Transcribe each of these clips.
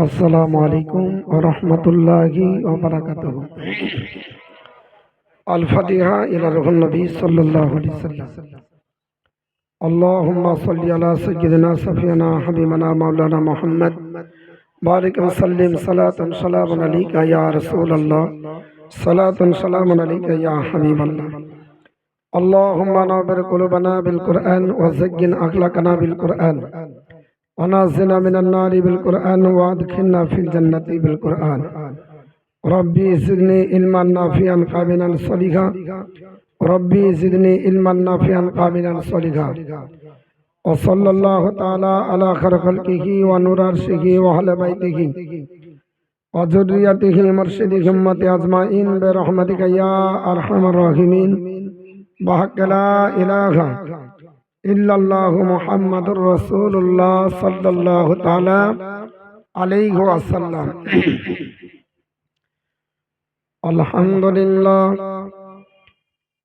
আসসালামু আলাইকুম ওয়া রাহমাতুল্লাহি ওয়া বারাকাতুহু। আল ফাতিহা ইলা রুহুন নবী সাল্লাল্লাহু আলাইহি সাল্লাম। আল্লাহুম্মা সাল্লি আলা সাইয়্যিদিনা সাফিয়ানা হাবিবানা মাওলানা মুহাম্মদ বারিক ওয়া সাল্লিম সালাতান সালামান আলাইকা ইয়া রাসূলুল্লাহ সালাতান সালামান আলাইকা ইয়া হাবিবাল্লাহ। আল্লাহুম্মা নাওবির কুলুবানা বিল কুরআন ওয়া যায়্যিন আখলাকানা বিল কুরআন ونزلنا من النار بالقرآن وادخلنا في الجنة بالقرآن ربي زدني علما نافعا قابلا صالحا ربي زدني علما نافعا قابلا صالحا وصلى الله تعالى على خير خلقه ونور عرشه وأهل بيته وذريته مرشد أمة أجمعين برحمتك يا أرحم الراحمين بحق لا إله ইল্লাল্লাহু মুহাম্মাদুর রাসূলুল্লাহ সাল্লাল্লাহু তাআলা আলাইহি ওয়াসাল্লাম। আলহামদুলিল্লাহ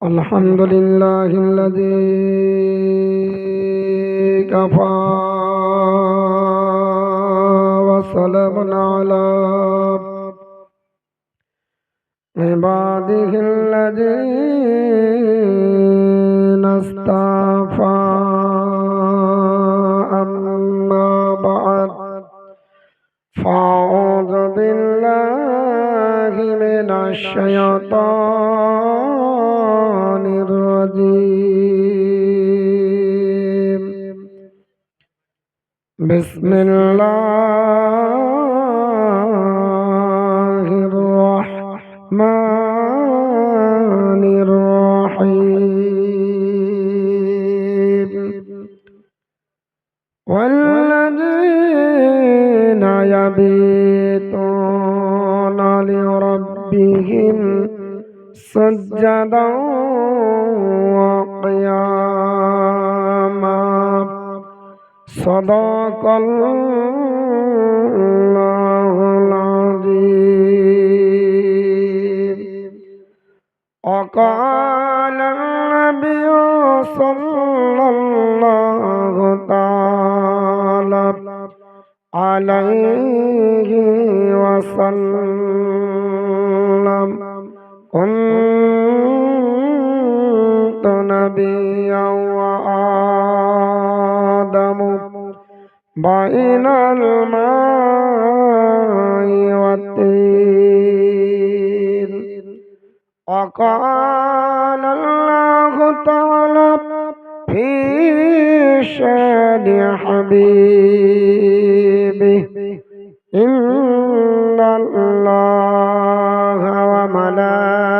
আলহামদুলিল্লাহিল্লাযী কাফা ওয়া সালামুন আলা ইবাদিহিল্লাযীনা ইসতাফা। فأعوذ بالله من الشيطان الرجيم. بسم الله الرحمن الرحيم. والذين يبيتون لربهم سجدا وقياما. صدق الله العظيم. وقال النبي صلى الله تعالى عليه وسلم كنت نبيا وآدم بين الماء والطين. وقال الله تعالى في شان حبيبه إن الله وملائكته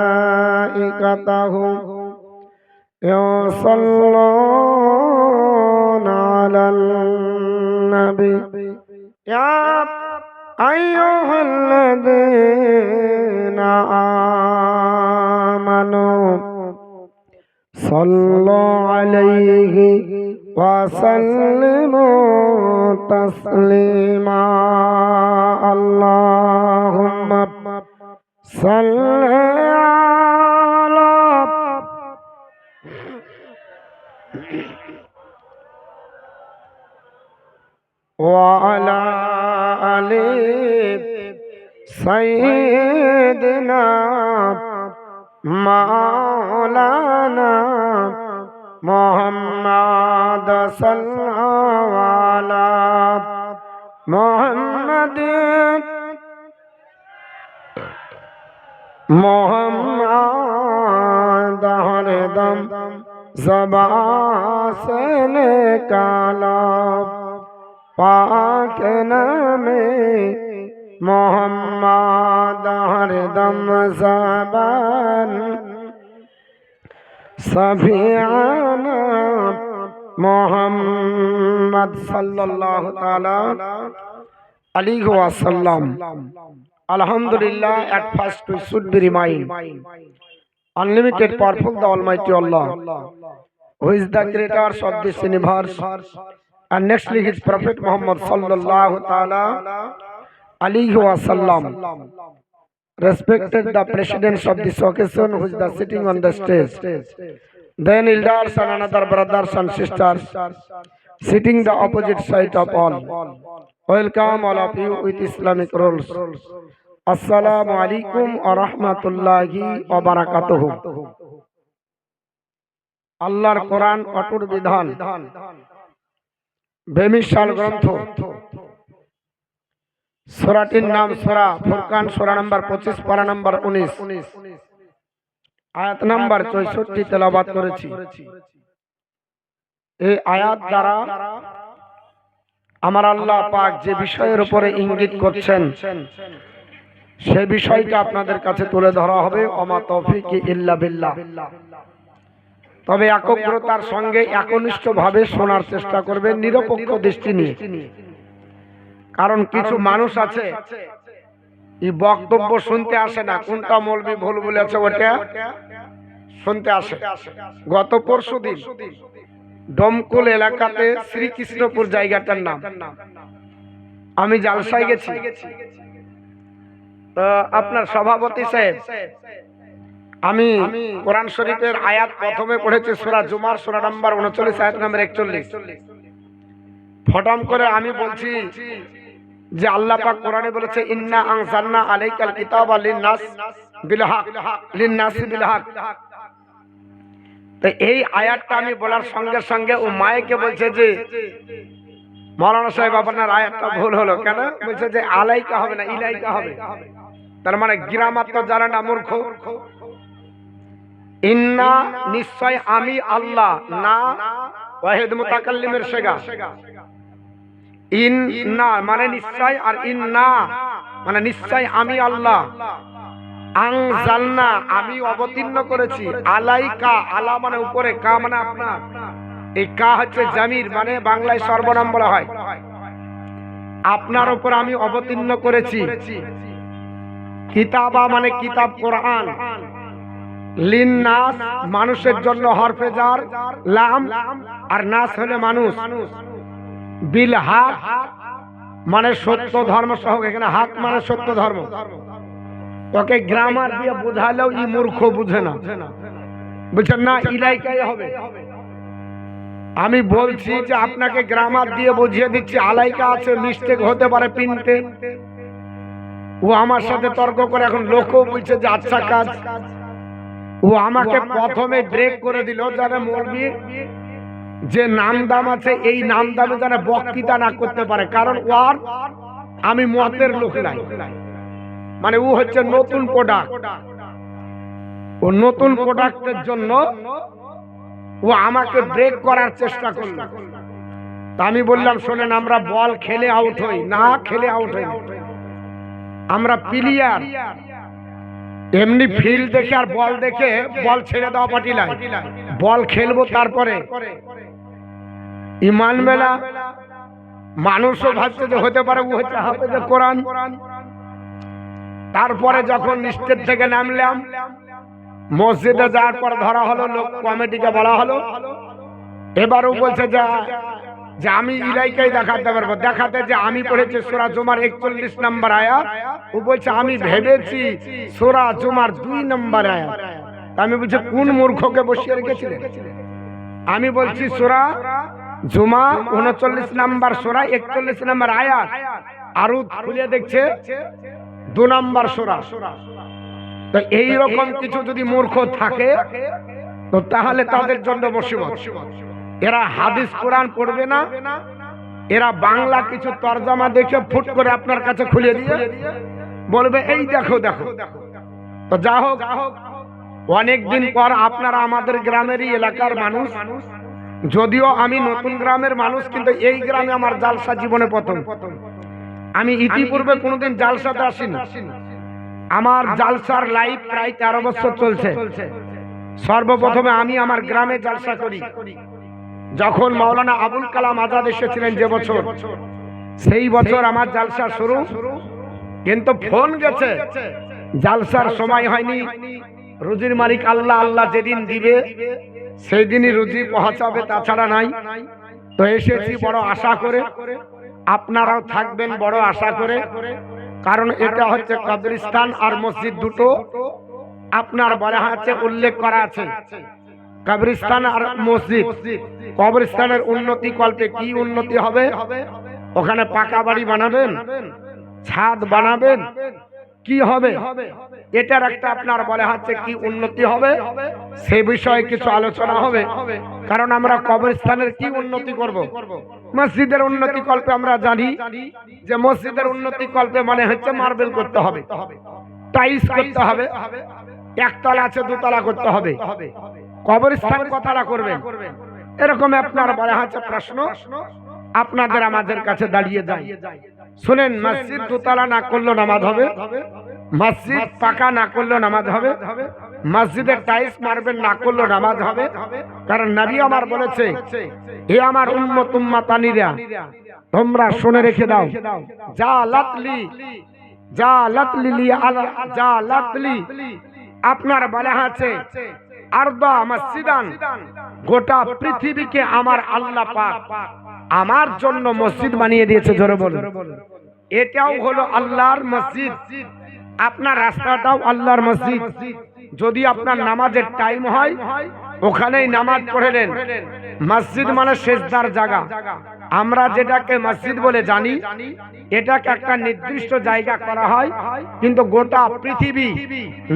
يصلون على النبي يا أيها الذين آمنوا صلوا عليه وسلموا تسليما. اللهم صل على وعلى آل سيدنا مولانا محمد صلى على محمد محمد हरदम ज़बान से निकाला पाक नामे मोहम्मद हरदम ज़बान सफियाना मोहम्मद सल्लल्लाहु ताला अलैहि वसल्लम. Alhamdulillah, at first we should be reminded, unlimited powerful the Almighty Allah, who is the creator of this universe, and nextly His Prophet Muhammad sallallahu taala alaihi wasallam. Respected the presidents of this occasion, who is the sitting on the stage, then elders and another brothers and sisters sitting the opposite side of all. Welcome all of you with Islamic rules. Assalamu alaikum wa rahmatullahi wa barakatuh. আল্লাহর কোরআন অটুট বিধান, বেমিসাল গ্রন্থ। সূরাটির নাম সূরা ফুরকান, সূরা number 25, পারা number 19, আয়াত number 64 তেলাওয়াত করেছি। এই আয়াত দ্বারা আমার আল্লাহ পাক যে বিষয়ের উপরে ইঙ্গিত করছেন সেই বিষয়টা আপনাদের কাছে তুলে ধরা হবে। ওমা তৌফিকি ইল্লা বিল্লাহ। তবে একগ্রতার সঙ্গে একনিষ্ঠভাবে শোনার চেষ্টা করবেন, নিরপেক্ষ দৃষ্টি নিয়ে। কারণ কিছু মানুষ আছে এই বক্তব্য শুনতে আসে না, কোনটা মৌলবি ভুল বলেছে ওটা শুনতে আসে। গত পরশুদিন ডমকুল এলাকাতে শ্রীকৃষ্ণপুর জায়গাটার নাম, আমি জালসায় গেছি। তো আপনার সভাপতি সাহেব, আমি কোরআন শরীফের আয়াত প্রথমে পড়েছি সূরা জুমার, সূরা নাম্বার 39, আয়াত নাম্বার 41। ফটাম করে আমি বলছি যে আল্লাহ পাক কোরআনে বলেছে ইন্না আনজালনা আলাইকাল কিতাবা লিন-নাস বিল হক, লিন-নাসি বিল হক। তো এই আয়াতটা আমি বলার সঙ্গে সঙ্গে ও মায়েকে বলছে যে মাওলানা সাহেব আপনার আয়াতটা ভুল হলো। কেন? বলছে যে আলাইকা হবে না, ইলাইকা হবে। তার মানে গ্রামার তো জানে না, মূর্খ। ইন্না নিশ্চয় আমি আল্লাহ, না ওয়াহিদ মুতাকাল্লিমের সেগা। ইন্না মানে নিশ্চয়, আর ইন্না মানে নিশ্চয় আমি আল্লাহ। আনজালনা আমি অবতীর্ণ করেছি, আলাইকা আলা মানে উপরে, কা মানে আপনার। এই কা হচ্ছে জামির, মানে বাংলায় সর্বনাম বলা হয়। আপনার উপর আমি অবতীর্ণ করেছি কিতাবা মানে কিতাব কোরআন, লিন-নাস মানুষের জন্য, হরফে জার লাম, আর নাস হলে মানুষ, বিল হক মানে সত্য ধর্ম সহ। এখানে হক মানে সত্য ধর্ম। ওকে গ্রামার দিয়ে বোঝালেও ই মূর্খ বুঝে না, বুঝছেন না? ইলাইকাই হবে। আমি বলছি যে আপনাকে গ্রামার দিয়ে বুঝিয়ে দিচ্ছি, আলাইকা আছে, মিস্টেক হতে পারে প্রিন্টে। ও আমার সাথে তর্ক করে এখন লোকও বলছে যে আচ্ছা কাজ। ও আমাকে প্রথমে ব্রেক করে দিল, যারা মৌলবি যে নাম দাম আছে এই নাম দামে যারা বক্তৃতা না করতে পারে। কারণ ওর আমি মতের লোক নাই, মানে ও হচ্ছে নতুন প্রোডাক্ট। ও নতুন প্রোডাক্টের জন্য ও আমাকে ব্রেক করার চেষ্টা করলো। তা আমি বললাম শোনেন, আমরা বল খেলে আউট হই না, খেলে আউট হই না। আমরা প্লেয়ার, এমনি ফিল্ড দেখে আর বল দেখে বল ছেড়ে দেওয়া পার্টি নাই। বল খেলবো, তারপরে ইমান মেলা। মানুষও ভাবছে যে হতে পারে ও হচ্ছে হাফেজে কোরআন। তারপরে যখন স্টেজ থেকে নামলাম, মসজিদে যাওয়ার পর ধরা হলো, লোক কমিটিকে বলা হলো। এবারও বলছে যে আমি ইলাইকাই দেখাতে পারবো, দেখাতে যে আমি পড়েছি সূরা জুমার 41 নম্বর আয়াত। ও বলছে আমি ভেবেছি সূরা জুমার 2 নম্বর আয়াত। আমি বলছি কোন মূর্খকে বসিয়ে রেখেছিলেন? আমি বলছি সূরা জুমা 39 নম্বর সূরা 41 নম্বর আয়াত, আর খুলে দেখছে 2 নম্বর সূরা। তো এইরকম কিছু যদি মূর্খ থাকে তো তাহলে তাদের জন্য মুসিবত। এরা হাদিস কোরআন পড়বে না, এরা বাংলা কিছু তরজমা দেখে ফুট করে আপনার কাছে খুলে দিয়ে বলবে এই দেখো দেখো। তো যা হোক, অনেকদিন পর আপনারা আমাদের গ্রামেরই এলাকার মানুষ। যদিও আমি নতুন গ্রামের মানুষ, কিন্তু এই গ্রামে আমার জালসা জীবনে প্রথম। আমি ইতিপূর্বে কোনোদিন জালসাতে আসিনি। আমার জালসার লাইফ প্রায় 13 বছর চলছে। সর্বপ্রথমে আমি আমার গ্রামে জালসা করি যখন মাওলানা আবুল কালাম আজাদ এসেছিলেন যে বছর, সেই বছর আমার জালসা শুরু। কিন্তু ফোন গেছে, জালসার সময় হয়নি। রুজির মালিক আল্লাহ, আল্লাহ যেদিন দিবে সেই দিনই রুজি পৌঁছাবে, তাছাড়া নাই। তো এসেছি বড় আশা করে, আপনারাও থাকবেন বড় আশা করে। কারণ এটা হচ্ছে কবরস্থান আর মসজিদ দুটো আপনার বলা আছে, উল্লেখ করা আছে। কবরস্থান আর মসজিদ, কবরস্থানের উন্নতি কল্পে কি উন্নতি হবে ওখানে পাকা বাড়ি বানাবেন, ছাদ বানাবেন, কি হবে? এটার একটা আপনার বলে হচ্ছে কি উন্নতি হবে, সে বিষয়ে কিছু আলোচনা হবে। কারণ আমরা কবরস্থানের কি উন্নতি করব? মসজিদের উন্নতি কল্পে আমরা জানি যে মসজিদের উন্নতি কল্পে মানে হচ্ছে মার্বেল করতে হবে, টাইলস করতে হবে, একতলা আছে দুতলা করতে হবে। কবরস্থান কতলা করবেন? এরকম আপনার বলে হচ্ছে প্রশ্ন আপনাদের আমাদের কাছে দাঁড়িয়ে যায়। শুনেন, মসজিদ দুতলা না করলেও নামাজ হবে, মসজিদ পাকা না করলেও নামাজ হবে, মসজিদের টাইলস মার্বেল না করলেও নামাজ হবে। কারণ নবী আমার বলেছে, হে আমার উম্মত উম্মাতানিরা, তোমরা শুনে রেখে দাও, যা লাতলি আপনার বলা আছে আরবা মসজিদান, গোটা পৃথিবীকে আমার আল্লাহ পাক আমার জন্য মসজিদ বানিয়ে দিয়েছে। জোরে বলুন, এটাও হলো আল্লাহর মসজিদ, আপনার রাস্তাটাও আল্লাহর মসজিদ। যদি আপনার নামাজের টাইম হয় ওখানেই নামাজ পড়লেন। মসজিদ মানে সেজদার জায়গা। আমরা যেটাকে মসজিদ বলে জানি, এটাকে একটা নির্দিষ্ট জায়গা করা হয়, কিন্তু গোটা পৃথিবী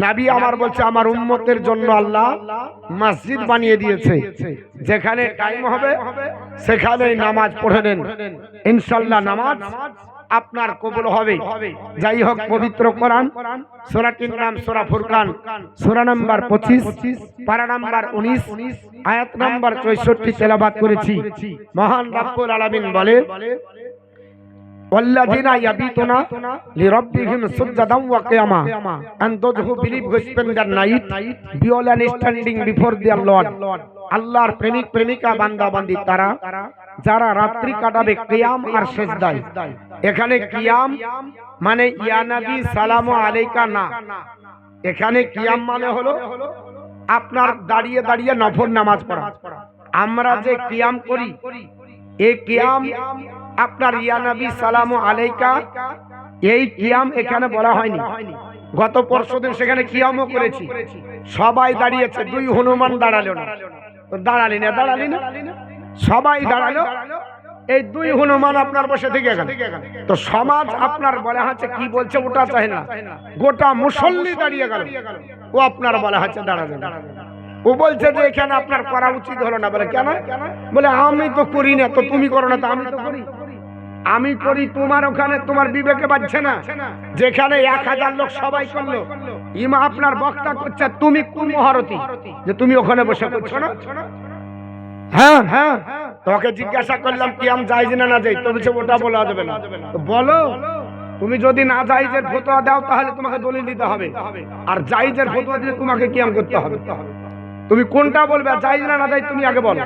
নবী আমার বলছে আমার উম্মতের জন্য আল্লাহ মসজিদ বানিয়ে দিয়েছে। যেখানে টাইম হবে সেখানেই নামাজ পড়লেন, ইনশাআল্লাহ নামাজ আপনার কবুল হবে। যাই হোক, পবিত্র কোরআন সূরাটির নাম সূরা ফুরকান, সূরা নাম্বার 25, পারা নাম্বার 19, আয়াত নাম্বার 64 তেলাওয়াত করেছি। মহান রব্বুল আলামিন বলে, والذين يبيتون لربهم سجدا وقياما, and those who believe who spend their night bowing standing before their Lord. আল্লাহর প্রেমিক প্রেমিকা বান্দা বান্দি তারা যারা রাত্রি কাটাবে কিয়াম আর সিজদায়। এখানে কিয়াম মানে ইয়া নবী সালামু আলাইকা না, এখানে কিয়াম মানে হলো আপনার দাঁড়িয়ে দাঁড়িয়ে নফল নামাজ পড়া। আমরা যে কিয়াম করি এই কিয়াম আপনার ইয়া নবী সালামু আলাইকা, এই কিয়াম এখানে বলা হয়নি। গত পরশুদিন সেখানে কিয়ামও করেছি, সবাই দাঁড়িয়েছে, দুই হনুমান দাঁড়ালো না, দাঁড়ালি না, সবাই দাঁড়ালো, এই দুই হনুমান আপনার বসে থেকে গেল। তো সমাজ আপনার বলা হচ্ছে কি বলছে ওটা চাই না, গোটা মুসল্লি দাঁড়িয়ে গেল, ও আপনার বলা হচ্ছে দাঁড়াবে না। ও বলছে যে এখানে আপনার করা উচিত হলো না। বলে কেন? বলে আমি তো করি না, তো তুমি করো না, তো আমি তো করি। আমি করি, তোমার ওখানে তোমার বিবেকে বাজছে না। যেখানে 1000 লোক সবাই করলো, ইমা আপনার বক্তা করছে, তুমি কোন মহারথী যে তুমি ওখানে বসে করছো না? হ্যাঁ, তোকে জিজ্ঞাসা করলাম কিয়াম জায়েজ না না জায়েজ, তো বলছে ওটা বলা যাবে না। তো বলো, তুমি যদি না জায়েজের ফতোয়া দাও তাহলে তোমাকে দলিল দিতে হবে, আর জায়েজের ফতোয়া দিলে তোমাকে কিয়াম করতে হবে। তুমি কোনটা বলবে, জায়েজ না না জায়েজ তুমি আগে বলো।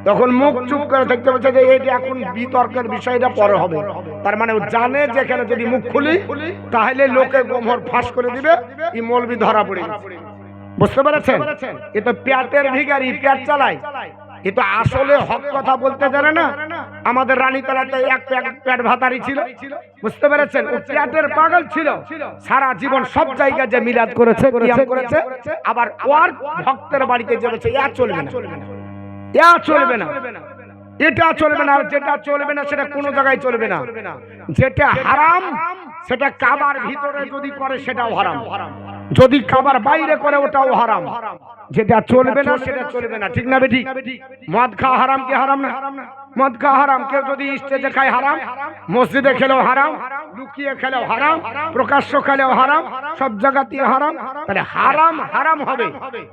তখন মুখ চুপ করে থাকতে বলছে যে এটা এখন বিতর্কের বিষয়টা পরে হবে। তার মানে ও জানে যেখানে যদি মুখ খুলি তাহলে লোকে গোমর ফাঁস করে দিবে, এই মৌলবি ধরা পড়ে। বুঝতে পেরেছেন? এ তো পেটের ভিখারি, পেট চালায়, এ তো আসলে হক কথা বলতে জানে না। আমাদের রানীতলাতে এক পেট ভাতারি ছিল, বুঝতে পেরেছেন? ও পেটের পাগল ছিল, সারা জীবন সব জায়গায় যে মিলাদ করেছে, কিয়াম করেছে, আবার ওর ভক্তের বাড়িতে যাবে, ইয়া চলবে না, ইয়া চলবে না, এটা চলবে না। আর যেটা চলবে না সেটা কোনো জায়গায় চলবে না। যেটা হারাম সেটা কাবার ভিতরে যদি করে সেটাও হারাম, যদি কাবার বাইরে করে ওটাও হারাম। যেটা চলবে না সেটা চলবে না, ঠিক না বেঠিক? মদ খাওয়া হারাম কি হারাম না? মদ খাওয়া হারাম। কেউ যদি স্টেজে খায় হারাম, মসজিদে খেলেও হারাম, লুকিয়ে খেলেও হারাম, প্রকাশ্য খেলেও হারাম, সব জায়গাতেই হারাম। তাহলে হারাম হারাম হবে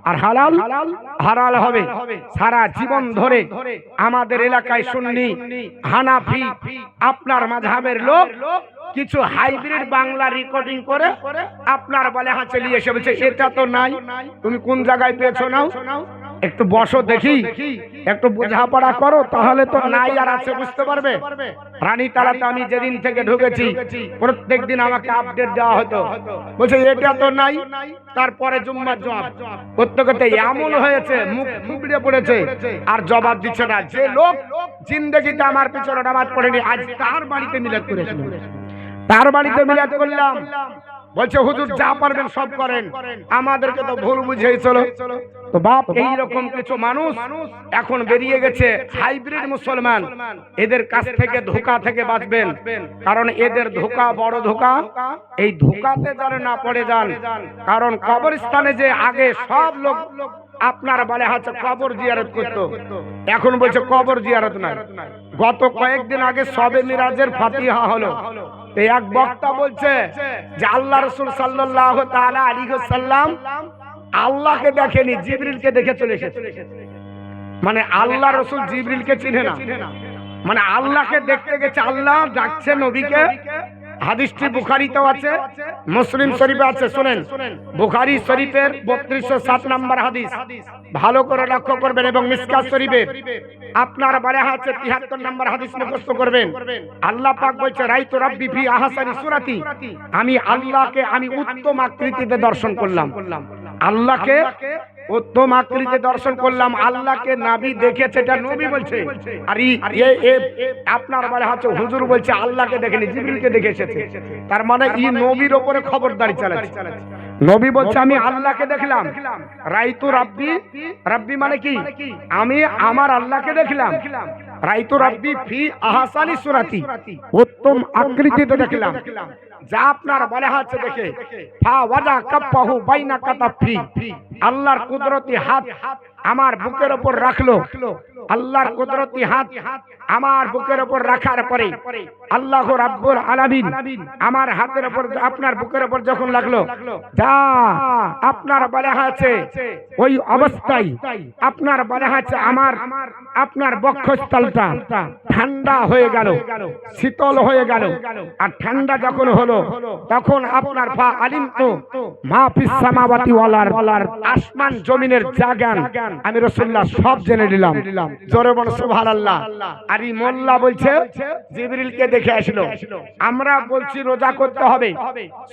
আর হালাল হালাল হবে। সারা জীবন ধরে আমাদের এলাকায় সুন্নি, হানাফি, আপনার মাযহাবের লোক কিছু হাইব্রিড বাংলা রেকর্ডিং করে আপনার বলে হাঁচে নিয়ে এসে বলছে এটা তো নাই। তুমি কোন জায়গায় পেয়েছো? নাও, একটু বসো দেখি, একটু বোঝাপড়া করো, তাহলে তো নাই আর আছে বুঝতে পারবে। রানীতলাতে আমি যেদিন থেকে ঢুকেছি প্রত্যেকদিন আমাকে আপডেট দেওয়া হতো, বলছে এটা তো নাই। তারপরে জুম্মার জবাব প্রত্যেকতে এমন হয়েছে, মুখ থুবড়ে পড়েছে আর জবাব দিচ্ছে না। যে লোক জিন্দেগিতে আমার পিছনে নামাজ পড়েনি, আজ তার বাড়িতে মিলাদ করেছিল, তার বাড়িতে মিলাদ করলাম। বলছে হুজুর যা পারবেন সব করেন, আমাদেরকে তো ভুল বুঝিয়েছিল। তো বাপ এইরকম কিছু মানুষ এখন বেরিয়ে গেছে হাইব্রিড মুসলমান। এদের কাছ থেকে ধোঁকা থেকে বাঁচবেন, কারণ এদের ধোঁকা বড় ধোঁকা। এই ধোঁকাতে যেন না পড়ে যান, কারণ কবরস্থানে যে আগে সব লোক আপনার বলে হচ্ছে কবর জিয়ারত করতো, এখন বলছে কবর জিয়ারত নাই। গত কয়েকদিন আগে শবে মিরাজের ফাতিহা হলো, এক বক্তা বলছে যে আল্লাহ রাসূল সাল্লাল্লাহু তাআলা আলাইহি ওয়াসাল্লাম আল্লাহকে দেখেনি, জিবরিলকে দেখে চলে এসেছে। মানে আল্লাহ রাসূল জিবরিলকে চিনে না, মানে আল্লাহকে দেখতে গেছে, আল্লাহ ডাকছে নবীকে। হাদিসটি বুখারীতেও আছে, মুসলিম শরীফে আছে। শুনেন, বুখারী শরীফের 3207 নম্বর হাদিস, ভালো করে লক্ষ্য করবেন, এবং মিশকাত শরীফের আপনার বলে আছে 73 নম্বর হাদিস মুখস্থ করবেন। আল্লাহ পাক বলছে রাইতু রাব্বি ফি আহসানি সূরাতি, আমি আল্লাহকে আমি উত্তম আকৃতিতে দর্শন করলাম। আল্লাহকে উত্তম আকৃতিতে দর্শন করলাম। আল্লাহকে নবী দেখেছে, এটা নবী বলছে। আর আপনার বলে হচ্ছে হুজুর বলছে আল্লাহকে দেখেনি, জিবরিলকে দেখে এসেছে। তার মানে নবীর উপরে খবরদারি চালাচ্ছে। নবী বলছে আমি আল্লাহকে দেখলাম। রাইতু রাব্বি, রাব্বি মানে কি? আমি আমার আল্লাহকে দেখলাম। রাইতু রাব্বি ফি আহসানি সূরাতি, উত্তম আকৃতিতে দেখলাম। যা আপনার বলে হচ্ছে দেখে ফা ওয়াজা কাফাহু বাইনা কাতাফি, আল্লাহর কুদরতি হাত আমার বুকের উপর রাখলো। আল্লাহর কুদরতি হাত আমার বুকের উপর রাখার পরে আল্লাহ রাব্বুল আলামিন আমার হাতের উপর আপনার বুকের উপর যখন লাগলো, যা আপনার বলে আছে ওই অবস্থায় আপনার বলে আছে আমার আপনার বক্ষস্থলটা ঠান্ডা হয়ে গেল, শীতল হয়ে গেল। আর ঠান্ডা যখন হলো তখন আপনার ফা আলিমতু মা ফিস সামাওয়াতি ওয়াল আরদ, আসমান জমিনের যা জ্ঞান আমি রাসূলুল্লাহ সব জেনে নিলাম। জোরে বলো সুবহানাল্লাহ। আর এই মোল্লা বলছে জিবরিলকে দেখে আসলো। আমরা বলছি রোজা করতে হবে,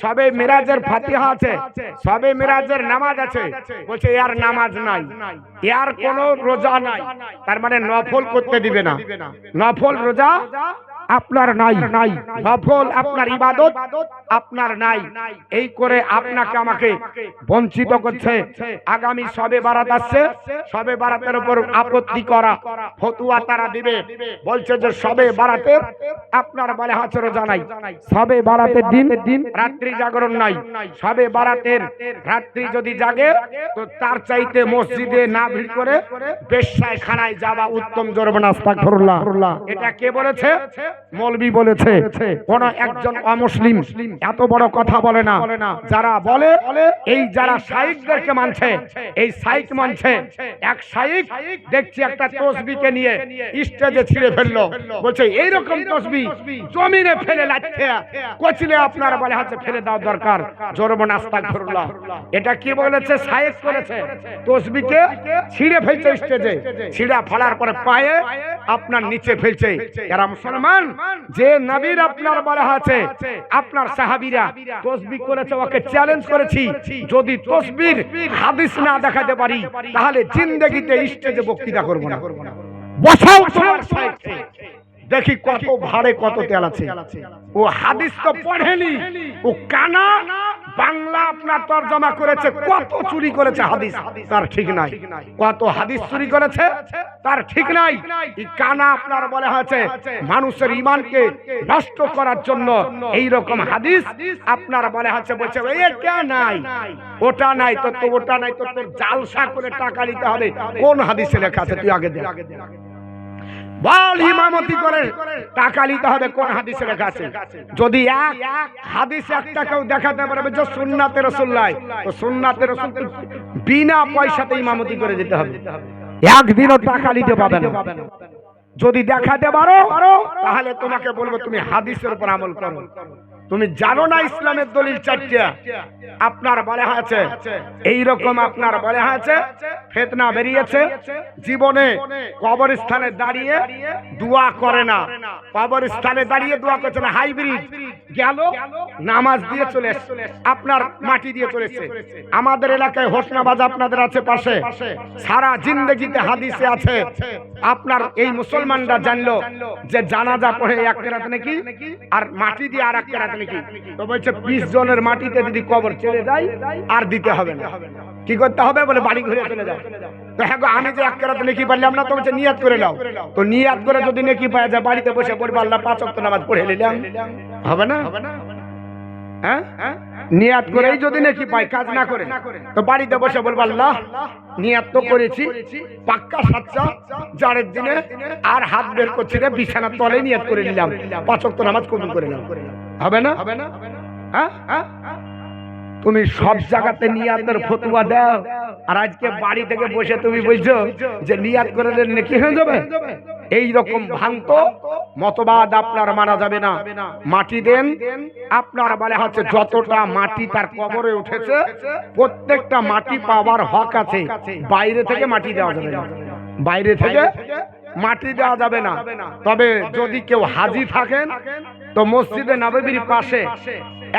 সবে মিরাজের ফাতিহা আছে, সবে মিরাজের নামাজ আছে। বলছে ইয়ার নামাজ নাই, ইয়ার কোনো রোজা নাই, তার মানে নফল করতে দিবে না। নফল রোজা আপনার নাই, নফল আপনার ইবাদত আপনার নাই। এই করে আপনাকে আমাকে বঞ্চিত করছে। আগামী শবে বারাত আসছে, শবে বারাতের উপর আপত্তি করা ফতোয়া তারা দিবে। বলছে যে শবে বারাতের আপনার বলে হচ্ছে রোজা নাই, শবে বারাতের দিন রাত্রি জাগরণ নাই। শবে বারাতের রাত্রি যদি জাগে তো তার চাইতে মসজিদে না ভিড় করে বেশ্যায় খানায় যাওয়া উত্তম। জোরবান আস্তাগফিরুল্লাহ। এটা কে বলেছে? মৌলবি বলেছে। কোন একজন অমুসলিম এত বড় কথা বলে না। যারা বলে এই যারা শাইখদেরকে মানছে, এই শাইখ মানছে। এক শাইখ দেখছি একটা তসবিহকে নিয়ে স্টেজে ছিঁড়ে ফেললো, বলছে এইরকম তসবিহ জমিনে ফেলে লাঠে কোচলে আপনার বলে হাতে ফেলে দাও দরকার। জোরবান আস্তাগফিরুল্লাহ। এটা কি বলেছে? শাইখ করেছে, তসবিহকে ছিঁড়ে ফেলছে স্টেজে, ছিঁড়া ফেলার পরে পায়ে আপনার নিচে ফেলছে। এরা মুসলমান যে নবীর আপনার বলা আছে আপনার সাহাবীরা তাসবিহ করেছে, ওকে চ্যালেঞ্জ করেছি যদি তাসবির হাদিস না দেখাতে পারি তাহলে জিন্দেগিতে স্টেজে বক্তৃতা করব না। বসাও তোমার সাইডে, দেখি কত ভারে কত তেল আছে। ও হাদিস তো পড়েনি, ও কানা বাংলা আপনার তরজমা করেছে, কত চুরি করেছে হাদিস তার ঠিক নাই, কত হাদিস চুরি করেছে তার ঠিক নাই। এই কানা আপনার বলা হয়েছে মানুষের ঈমানকে নষ্ট করার জন্য এই রকম হাদিস আপনার বলা হয়েছে। বলছে এটা নাই ওটা নাই, তো ওটা নাই তো তোর জালসা করে টাকা নিতে হবে। কোন হাদিসে লেখা আছে? তুই আগে দেখ। বল ইমামতি করে টাকা নিতে হবে, কোন হাদিসে লেখা আছে? যদি এক হাদিস একটা কেউ দেখাতে পারবে যে সুন্নাতে রাসূলুল্লাহ, তো সুন্নাতে রাসূল বিনা পয়সাতে ইমামতি করে দিতে হবে, একদিনও টাকা নিতে পাবে না। যদি দেখাতে পারো তাহলে তোমাকে বলবো তুমি হাদিসের উপর আমল করো। তুমি জানো না ইসলামের দলিল চারটা আপনার বলা আছে, এই রকম আপনার বলা আছে ফিতনা বেরিয়েছে। জীবনে কবরস্থানে দাঁড়িয়ে দোয়া করে না, কবরস্থানে দাঁড়িয়ে দোয়া করছে না। হাইব্রিড গেল নামাজ দিয়ে চলে এসেছে, আপনার মাটি দিয়ে চলে এসেছে। আমাদের এলাকায় হোসনাবাজ আপনাদের আছে পাশে, সারা জিন্দেগিতে হাদিসে আছে আপনার এই মুসলমান মুসলমানরা জানলো যে জানাজা পড়ে এক কেরাত নাকি আর মাটি দিয়ে আর এক কেরাত নাকি, তো বলছে 20 জনের মাটিতে যদি কবর চলে যায় আর দিতে হবে না, কি করতে হবে বলে বাড়ি ঘুরে চলে যাও। তো হ্যাঁ গো, আমি যে এক কেরাত নেকি পারলাম না, তো বলছে নিয়াত করে নাও। তো নিয়াত করে যদি নেকি পাওয়া যায় বাড়িতে বসে পড়বে, আল্লাহ 5 ওয়াক্ত নামাজ পড়ে নিলাম, হবে না? হ্যাঁ, নিয়াত করেই যদি নেকি পাই, কাজ না করে, তো বাড়িতে বসে বলবো আল্লাহ নিয়াত তো করেছি পাক্কা সাচ্চা জারের দিনে, আর হাত বের করছি রে বিছানার তলে নিয়াত করে নিলাম, 5 ওয়াক্ত নামাজ কবুল করে নাও, হবে না? হ্যাঁ, তুমি সব জায়গাতে নিয়াতের ফতোয়া দাও, আর আজকে বাড়ি থেকে বসে তুমি বলছো যে নিয়াত করে নেকি হয়ে যাবে। এই রকম ভ্রান্ত মতবাদ আপনার মানা যাবে না। মাটি দেন, আপনার বলে হচ্ছে যতটা মাটি তার কবরে উঠেছে প্রত্যেকটা মাটি পাওয়ার হক আছে, বাইরে থেকে মাটি দেওয়া যাবে না, বাইরে থেকে মাটি দেওয়া যাবে না। তবে যদি কেউ হাজি থাকেন তো মসজিদে নববীর পাশে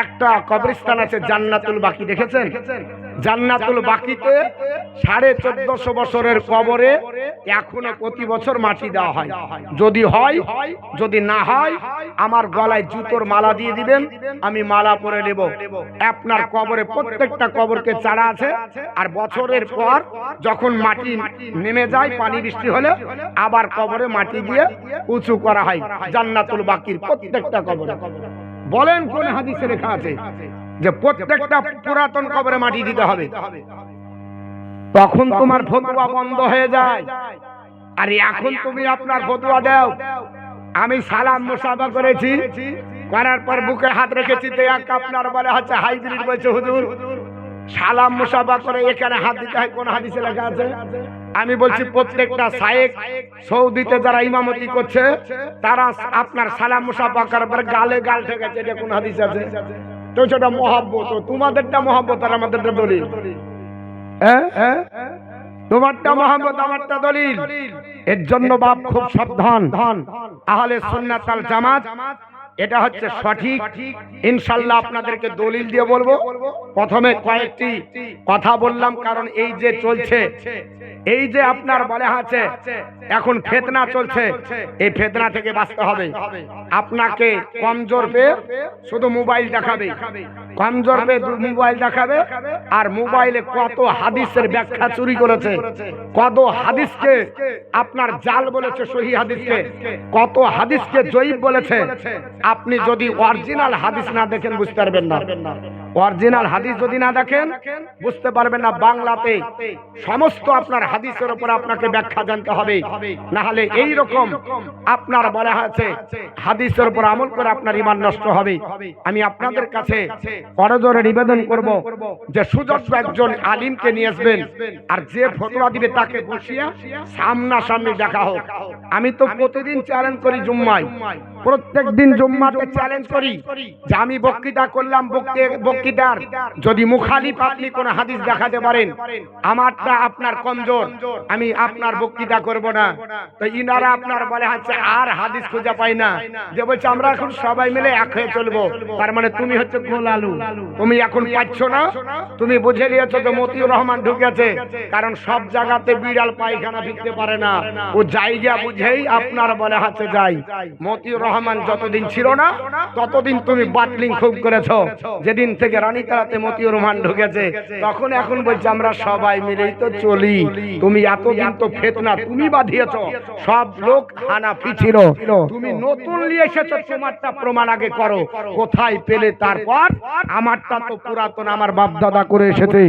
একটা কবরস্থান আছে জান্নাতুল বাকি, দেখেছেন? জান্নাতুল বাকিতে 1450 বছরের কবরে এখনো প্রতি বছর মাটি দেওয়া হয়। যদি হয়, যদি না হয় আমার গলায় জুতোর মালা দিয়ে দিবেন, আমি মালা পরে নেব। আপনার কবরে প্রত্যেকটা কবরকে চারা আছে, আর বছরের পর যখন মাটি নেমে যায় পানি বৃষ্টি হলে আবার কবরে মাটি দিয়ে উঁচু করা হয় জান্নাতুল বাকির প্রত্যেকটা কবরে। বলেন কোন হাদিসে লেখা আছে যে প্রত্যেকটা পুরাতন কবরে মাটি দিতে হবে? তখন তোমার ফতোয়া বন্ধ হয়ে যায়। আর এখন তুমি আপনার ফতোয়া দাও। আমি সালাম মুসাফা করেছি, করার পর বুকে হাত রেখেছি, তো এক আপনার বলে হচ্ছে হাইব্রিড বলছে হুজুর সালাম মুসাফা করে এখানে হাত দিতে হয়, কোন হাদিসে লেখা আছে? আমি বলছি প্রত্যেকটা শায়েখ সৌদিতে যারা ইমামতি করছে তারা আপনার সালাম মুসাফা করার পর গালে গাল ঠেকেছে, এটা কোন হাদিস আছে? তো সেটা মহব্বত, তোমাদেরটা মহব্বত আর আমাদেরটা দলিল। হ্যাঁ, তোমারটা মহব্বত আমারটা দলিল। এর জন্য বাপ খুব সাবধান। আহলে সুন্নাত ওয়াল জামাত এটা হচ্ছে সঠিক। ইনশাআল্লাহ আপনাদেরকে দলিল দিয়ে বলবো। প্রথমে কয়েকটি কথা বললাম, কারণ এই যে চলছে, এই যে আপনার বলে আছে এখন ফিতনা চলছে, এই ফিতনা থেকে বাঁচতে হবে। আপনাকে কমজোর পেয়ে শুধু মোবাইল দেখাবে, কমজোর পেয়ে মোবাইল দেখাবে, আর মোবাইলে কত হাদিসের ব্যাখ্যা চুরি করেছে, কত হাদিসকে আপনার জাল বলেছে সহি হাদিসকে, কত হাদিসকে জয়ীফ বলেছে। আপনি যদি অরিজিনাল হাদিস না দেখেন বুঝতে পারবেন না, অরিজিনাল হাদিস যদি না দেখেন বুঝতে পারবেন না। বাংলাতে সমস্ত আপনার হাদিসের উপর আপনাকে ব্যাখ্যা জানতে হবে, না হলে এই রকম আপনার বলা আছে হাদিসের উপর আমল করে আপনার ঈমান নষ্ট হবে। আমি আপনাদের কাছে করজোরে নিবেদন করব যে সুযোগ্য একজন আলিমকে নিয়ে আসবেন, আর যে ফতোয়া দিবে তাকে বসিয়ে সামনাসামনি দেখা হোক। আমি তো প্রতিদিন চ্যালেঞ্জ করি জুম্মায়, প্রত্যেক দিন জুম্মাতে চ্যালেঞ্জ করি যে আমি বক্তৃতা করলাম, বক্তৃতার যদি মুখালিফ আপনি কোন হাদিস দেখাতে পারেন, আমারটা আপনার কমজোর, আমি আপনার বক্তৃতা করব না। তো ইনারা আপনার বলে হচ্ছে আর হাদিস খুঁজে পাই না, যে বলছে আমরা এখন সবাই মিলে এক হয়ে চলবো। তার মানে তুমি হচ্ছে গোল আলু, তুমি এখন পাচ্ছ না, তুমি বুঝে নিয়েছো যে মতিউর রহমান ঢুকেছে। কারণ সব জায়গাতে বিড়াল পায়খানা ফিরতে পারে না, ও জায়গা বুঝেই আপনার বলে হচ্ছে যাই। মতিউর রহমান যতদিন ছিল না ততদিন তুমি বাটলিং খুব করেছো, যেদিন থেকে রানীতারাতে মতিউর রহমান ঢুকেছে তখন এখন বলছে আমরা সবাই মিলেই তো চলি। তুমি এতদিন তো ফিতনা তুমি বাঁধিয়েছো, সব লোক হানাফি ছিল, তুমি নতুন নিয়ে এসেছো, তোমারটা প্রমাণ আগে করো, কোথায় পেলে তারপর আমারটা তো পুরাতন, আমার বাপ দাদা করে এসেছে,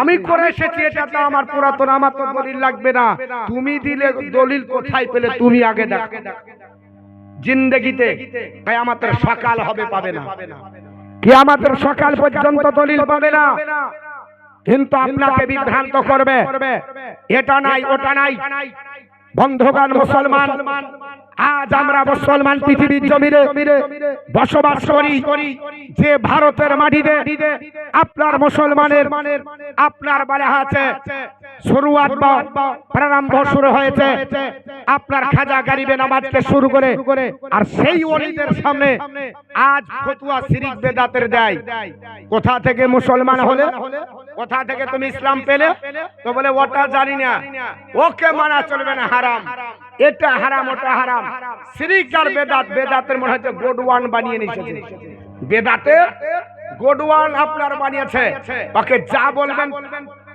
আমি করে এসেছি, এটা তো আমার পুরাতন, আমার তো দলিল লাগবে না। তুমি দিলে দলিল, কোথায় পেলে তুমি আগে দেখো। জিন্দেগিতে কিয়ামতের সকাল হবে পাবে না, কিয়ামতের সকাল পর্যন্ত দলিল পাবে না। কিন্তু আপনাকে বিভ্রান্ত করবে, এটা নাই ওটা নাই। বন্ধুগণ মুসলমান, আজ আমরা মুসলমান পৃথিবীর জমিনে বসবাস করি, যে ভারতের মাটিতে আপনার মুসলমানের আপনার বলা আছে শুরুয়াত বা প্রারম্ভ শুরু হয়েছে আপনার খাজা গরিবে নামাজকে শুরু করে, আর সেই ওলিদের সামনে আজ ফতোয়া শিরিক বেদাতের দেয়। কোথা থেকে মুসলমান হলে, কোথা থেকে তুমি ইসলাম পেলে? তো বলে ওটা জানি না, ওকে মানা চলবে না, হারাম। এটা হারাম ওটা হারাম, শিরিক আর বেদাত, বেদাতের মনে হচ্ছে গোডওয়ান বানিয়ে নিয়েছে, বেদাতে গোডওয়ান আপনার বানিয়েছে, ওকে যা বলবেন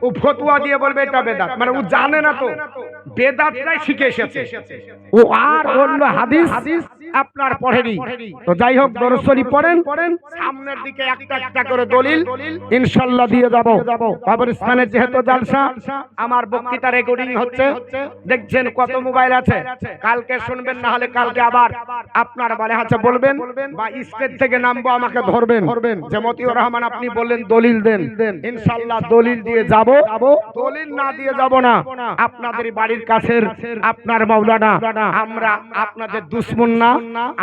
ও ফতোয়া দিয়ে বলবে এটা বেদাত, মানে ও জানে না তো বেদাতটাই শিখে এসেছে, ও আর অন্য হাদিস আপনার পড়েনি। তো যাই হোক দরুদ শরীফ পড়েন, সামনের দিকে একটা একটা করে দলিল ইনশাআল্লাহ দিয়ে যাব। কবরস্থানে যেহেতু জালসা, আমার বক্তৃতা রেকর্ডিং হচ্ছে, দেখছেন কত মোবাইল আছে, কালকে শুনবেন, না হলে কালকে আবার আপনার বারে হাতে বলবেন বা স্টেজ থেকে নামবো আমাকে ধরবেন যে মতিউর রহমান আপনি বললেন দলিল দেন, ইনশাআল্লাহ দলিল দিয়ে যাব। দলিল না দিয়ে যাব না, আপনাদের বাড়ির কাছের আপনার মাওলানা, আমরা আপনাদের দুশমন না,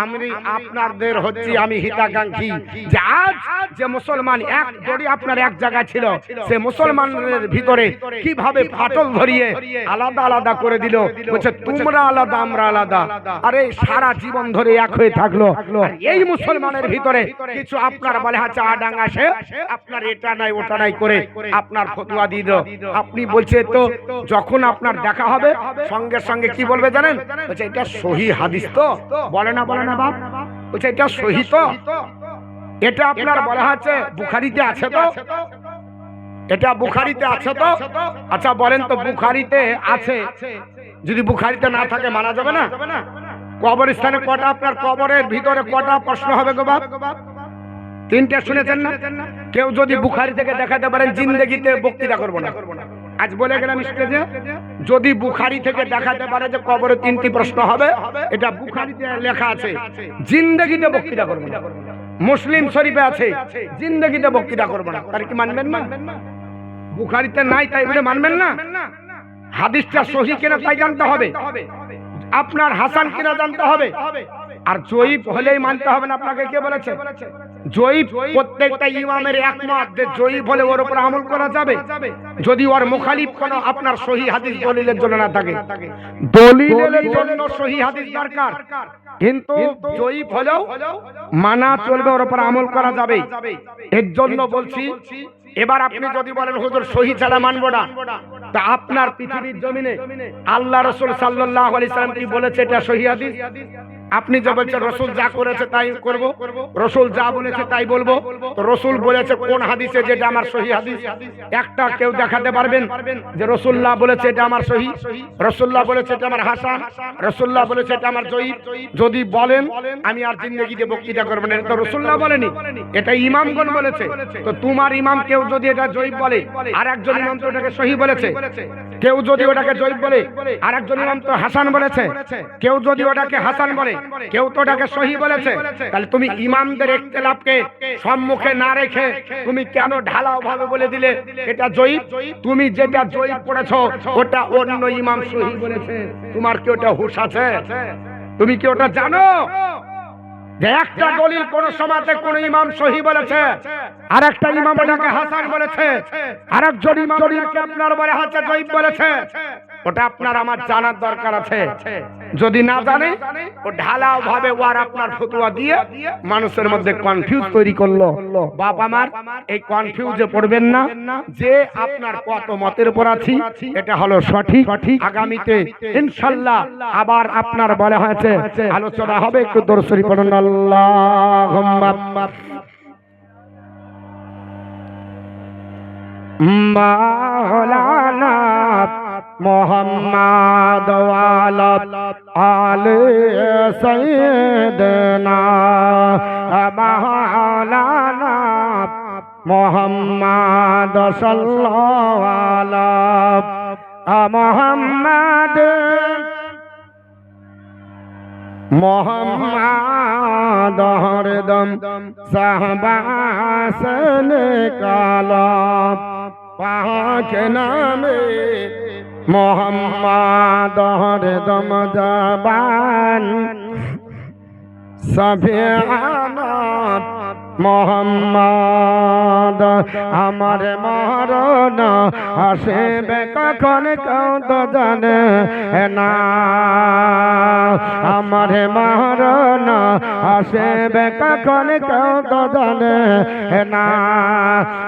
আমি আপনাদের হচ্ছি আমি হিতাকাঙ্ক্ষী, যে আজ যে মুসলমান এক দড়ি আপনার এক জায়গায় ছিল, সে মুসলমানদের ভিতরে কিভাবে ফাটল ধরিয়ে আলাদা আলাদা করে দিল, বলছে তোমরা আলাদা আমরা আলাদা, আরে সারা জীবন ধরে এক হয়ে থাকলো, এই মুসলমানের ভিতরে কিছু আপনার বলে হাতে আডাং আসে, আপনার এটা নাই ওটা নাই করে আপনার ফতোয়া দিয়ে দাও। আপনি বলছে তো যখন আপনার দেখা হবে সঙ্গে সঙ্গে কি বলবে জানেন, বলছে এটা সহি হাদিস তো, বলে না বাপ, বলছে এটা সহি তো, এটা আপনার বলা আছে বুখারীতে আছে তো, এটা বুখারীতে আছে তো, আচ্ছা বলেন তো বুখারীতে আছে, যদি বুখারীতে না থাকে মানা যাবে না? কবরস্থানে কটা আপনার কবরের ভিতরে কটা প্রশ্ন হবে গো বাপ? তিনটা শুনেছেন না? কেউ যদি বুখারী থেকে দেখাতে পারেন জিন্দেগিতে বক্তৃতা করব না, আজ বলে গেলাম স্টেজে, যদি বুখারী থেকে দেখাতে পারে যে কবরে তিনটি প্রশ্ন হবে, এটা বুখারীতে লেখা আছে, জিন্দেগিতে বক্তৃতা করব না। মুসলিম শরীফে আছে, জিন্দেগিতে বক্তৃতা করব না, তার কি মানবেন না? বুখারীতে নাই তাই বলে মানবেন না? হাদিসটা সহি কিনা তাই জানতে হবে, আপনার হাসান কিনা জানতে হবে, আর জয়ীফ হলেই মানতে হবে না। আপনাকে কে বলেছে জয়ীফ? প্রত্যেকটা ইমামের একমত যে জয়ীফ হলে ওর উপর আমল করা যাবে, যদি ওর মুখালিফ কোনো আপনার সহি হাদিস দলিলের জন্য না থাকে। দলিলের জন্য সহি হাদিস দরকার, কিন্তু জয়ীফ হলেও মানা চলবে, ওর উপর আমল করা যাবে। এর জন্য বলছি, এবার আপনি যদি বলেন হুজুর সহি ছাড়া মানবো না, তা আপনার পৃথিবীর জমিনে আল্লাহ রাসূল সাল্লাল্লাহু আলাইহি সাল্লাম কি বলেছে এটা সহি হাদিস? আপনি যে বলছেন রসুল যা করেছে তাই করব, রসুল যা বলেছে তাই বলবো, তো রসুল বলেছে কোন হাদিসে যেটা আমার সহি হাদিস? একটা কেউ দেখাতে পারবেন যে রসুল্লাহ বলেছে এটা আমার সহি, রসুল্লাহ বলেছে এটা আমার হাসান, রসুল্লাহ বলেছে এটা আমার জয়ীফ? যদি বলেন আমি আর জিন্দেগিতে বক্তৃতা করব না, এটা তো রসুল্লাহ বলেনি, এটা ইমামগণ বলেছে। তো তোমার ইমাম কেউ যদি এটা জয়ীফ বলে, আর একজন ইমাম তো ওটাকে সহি বলেছে, কেউ যদি ওটাকে জয়ীফ বলে, আর একজন ইমাম তো হাসান বলেছে, কেউ যদি ওটাকে হাসান বলে, কেউ তো ওটাকে সহি বলেছে, তাহলে তুমি ইমামদের ইখতিলাফকে সম্মুখে না রেখে তুমি কেন ঢালাও ভাবে বলে দিলে এটা জয়ীফ? তুমি যেটা জয়ীফ পড়েছো ওটা অন্য ইমাম সহি বলেছে, তোমার কি ওটা হুঁশ আছে? তুমি কি ওটা জানো যে একটা দলিল কোন সমাজে কোন ইমাম সহি বলেছে, আর একটা ইমাম ওটাকে হাসান বলেছে, আর একজন ইমাম ওটাকে আপনার বলে হাসান জয়ীফ বলেছে? ওটা আপনার আমার জানার দরকার আছে। যদি না জানে ও ঢালাও ভাবে ওর আপনার ফতোয়া দিয়ে মানুষের মধ্যে কনফিউজ তৈরি করলো। বাপ আমার এই কনফিউজে পড়বেন না, যে আপনার কত মতের উপর আছি এটা হলো সঠিক। আগামীতে ইনশাআল্লাহ আবার আপনার বলা হয়েছে আলোচনা হবে, একটু দরুদ শরীফ পড়ুন। আল্লাহুম্মা মাওলানা মোহাম্মদ ওয়ালা আলে সাইয়্যিদনা মাওলানা মোহাম্মদ সাল্লাল্লাহু আলা মোহাম্মদ মোহাম্মদ হরদম সাহবাসন কালাম পাক নামে মোহাম্মদ হরদম জবান সফিয়ানা মোহাম্মদ আমার মরণ আসবে কখন কেউ তো জানে না, আমার মরণ আসবে কখন কেউ তো জানে না,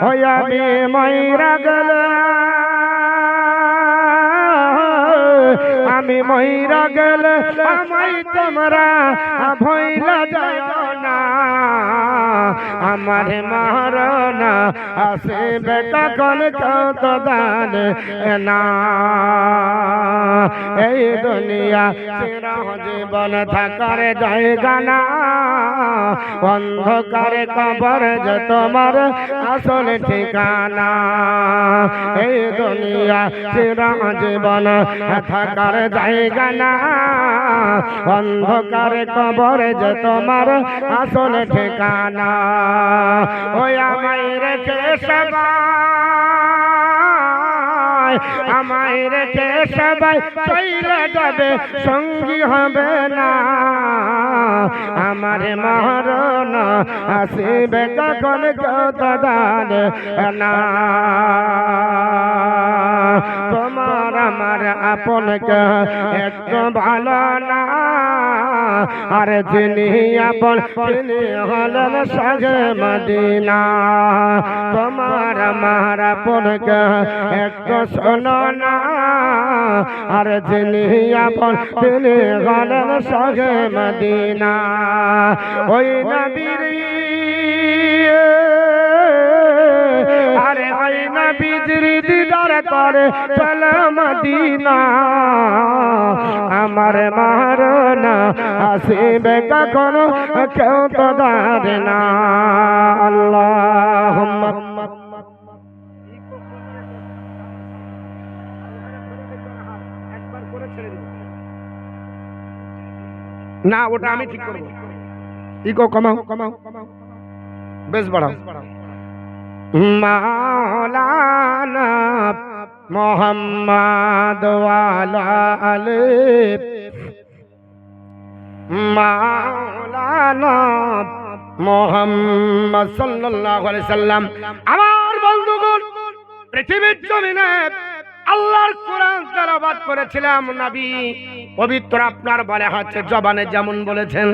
ওই আমি ময়রা গেলে আমি মইরা গেলে আমায় তোমরা ভইলা যাইও না আমার মরণ আসিবে কখন কত দান না এই দুনিয়া চির জীবন থাকার জায়গা না অন্ধকারে কবর যে তোমার আসল ঠিকানা এই দুনিয়া চির জীবন থাকার জায়গা না অন্ধকারে কবর যে তোমার আসল ঠিকানা ওই আমায় রেখে সবাই আমায় রেখে সবাই চলে যাবে সঙ্গী হবে না আমার মরণ আসিবে কখন কত দান না তোমার আমার আপনকে একটু ভালো না আর যিনি আপন তিনি হলেন সাজে মদিনা তোমার আমার আপনকে একটু শোনো না আর যিনি আপন তিনি হলেন সাজে মদিনা ওই নবীর আরে ওই নবীর দিদার করে চলে মদিনা আমার মরণ আসিবে কখন কেউ তো জানে না আল্লাহুম্মা না ওটা আমি ঠিক করব ইকো কমাও কমাও বেশ বাড়াও মাওলানা মোহাম্মদ ওয়ালা আলি মাওলানা মোহাম্মদ সাল্লাল্লাহু আলাইহি সাল্লাম আমার বন্ধুগণ পৃথিবীর জমিনে আল্লাহর কোরআন তেলাওয়াত করেছিলাম নবী পবিত্র আপনার বলা হচ্ছে জবানে যেমন বলেছেন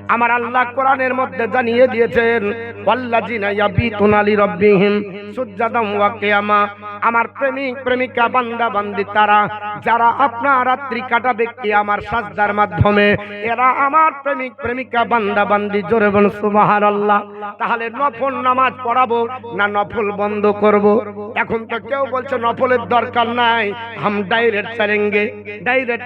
আমার আল্লাহ কোরআনের মধ্যে জানিয়ে দিয়েছেন ওয়াল্লাযিনা ইয়াবিতুনা লিরাব্বিহিম সুজদান ওয়া কিয়ামা আমার প্রেমিক প্রেমিকা বান্দা বান্দি তারা যারা আপনার রাত্রি কাটাবে কিয়ামার সাজদার মাধ্যমে এরা আমার প্রেমিক প্রেমিকা বান্দা বান্দি জোরে বলুন সুবহানাল্লাহ তাহলে নফল নামাজ পড়াবো না নফল বন্ধ করব এখন তো কেউ বলছে নফলের দরকার নাই हम डायरेक्ट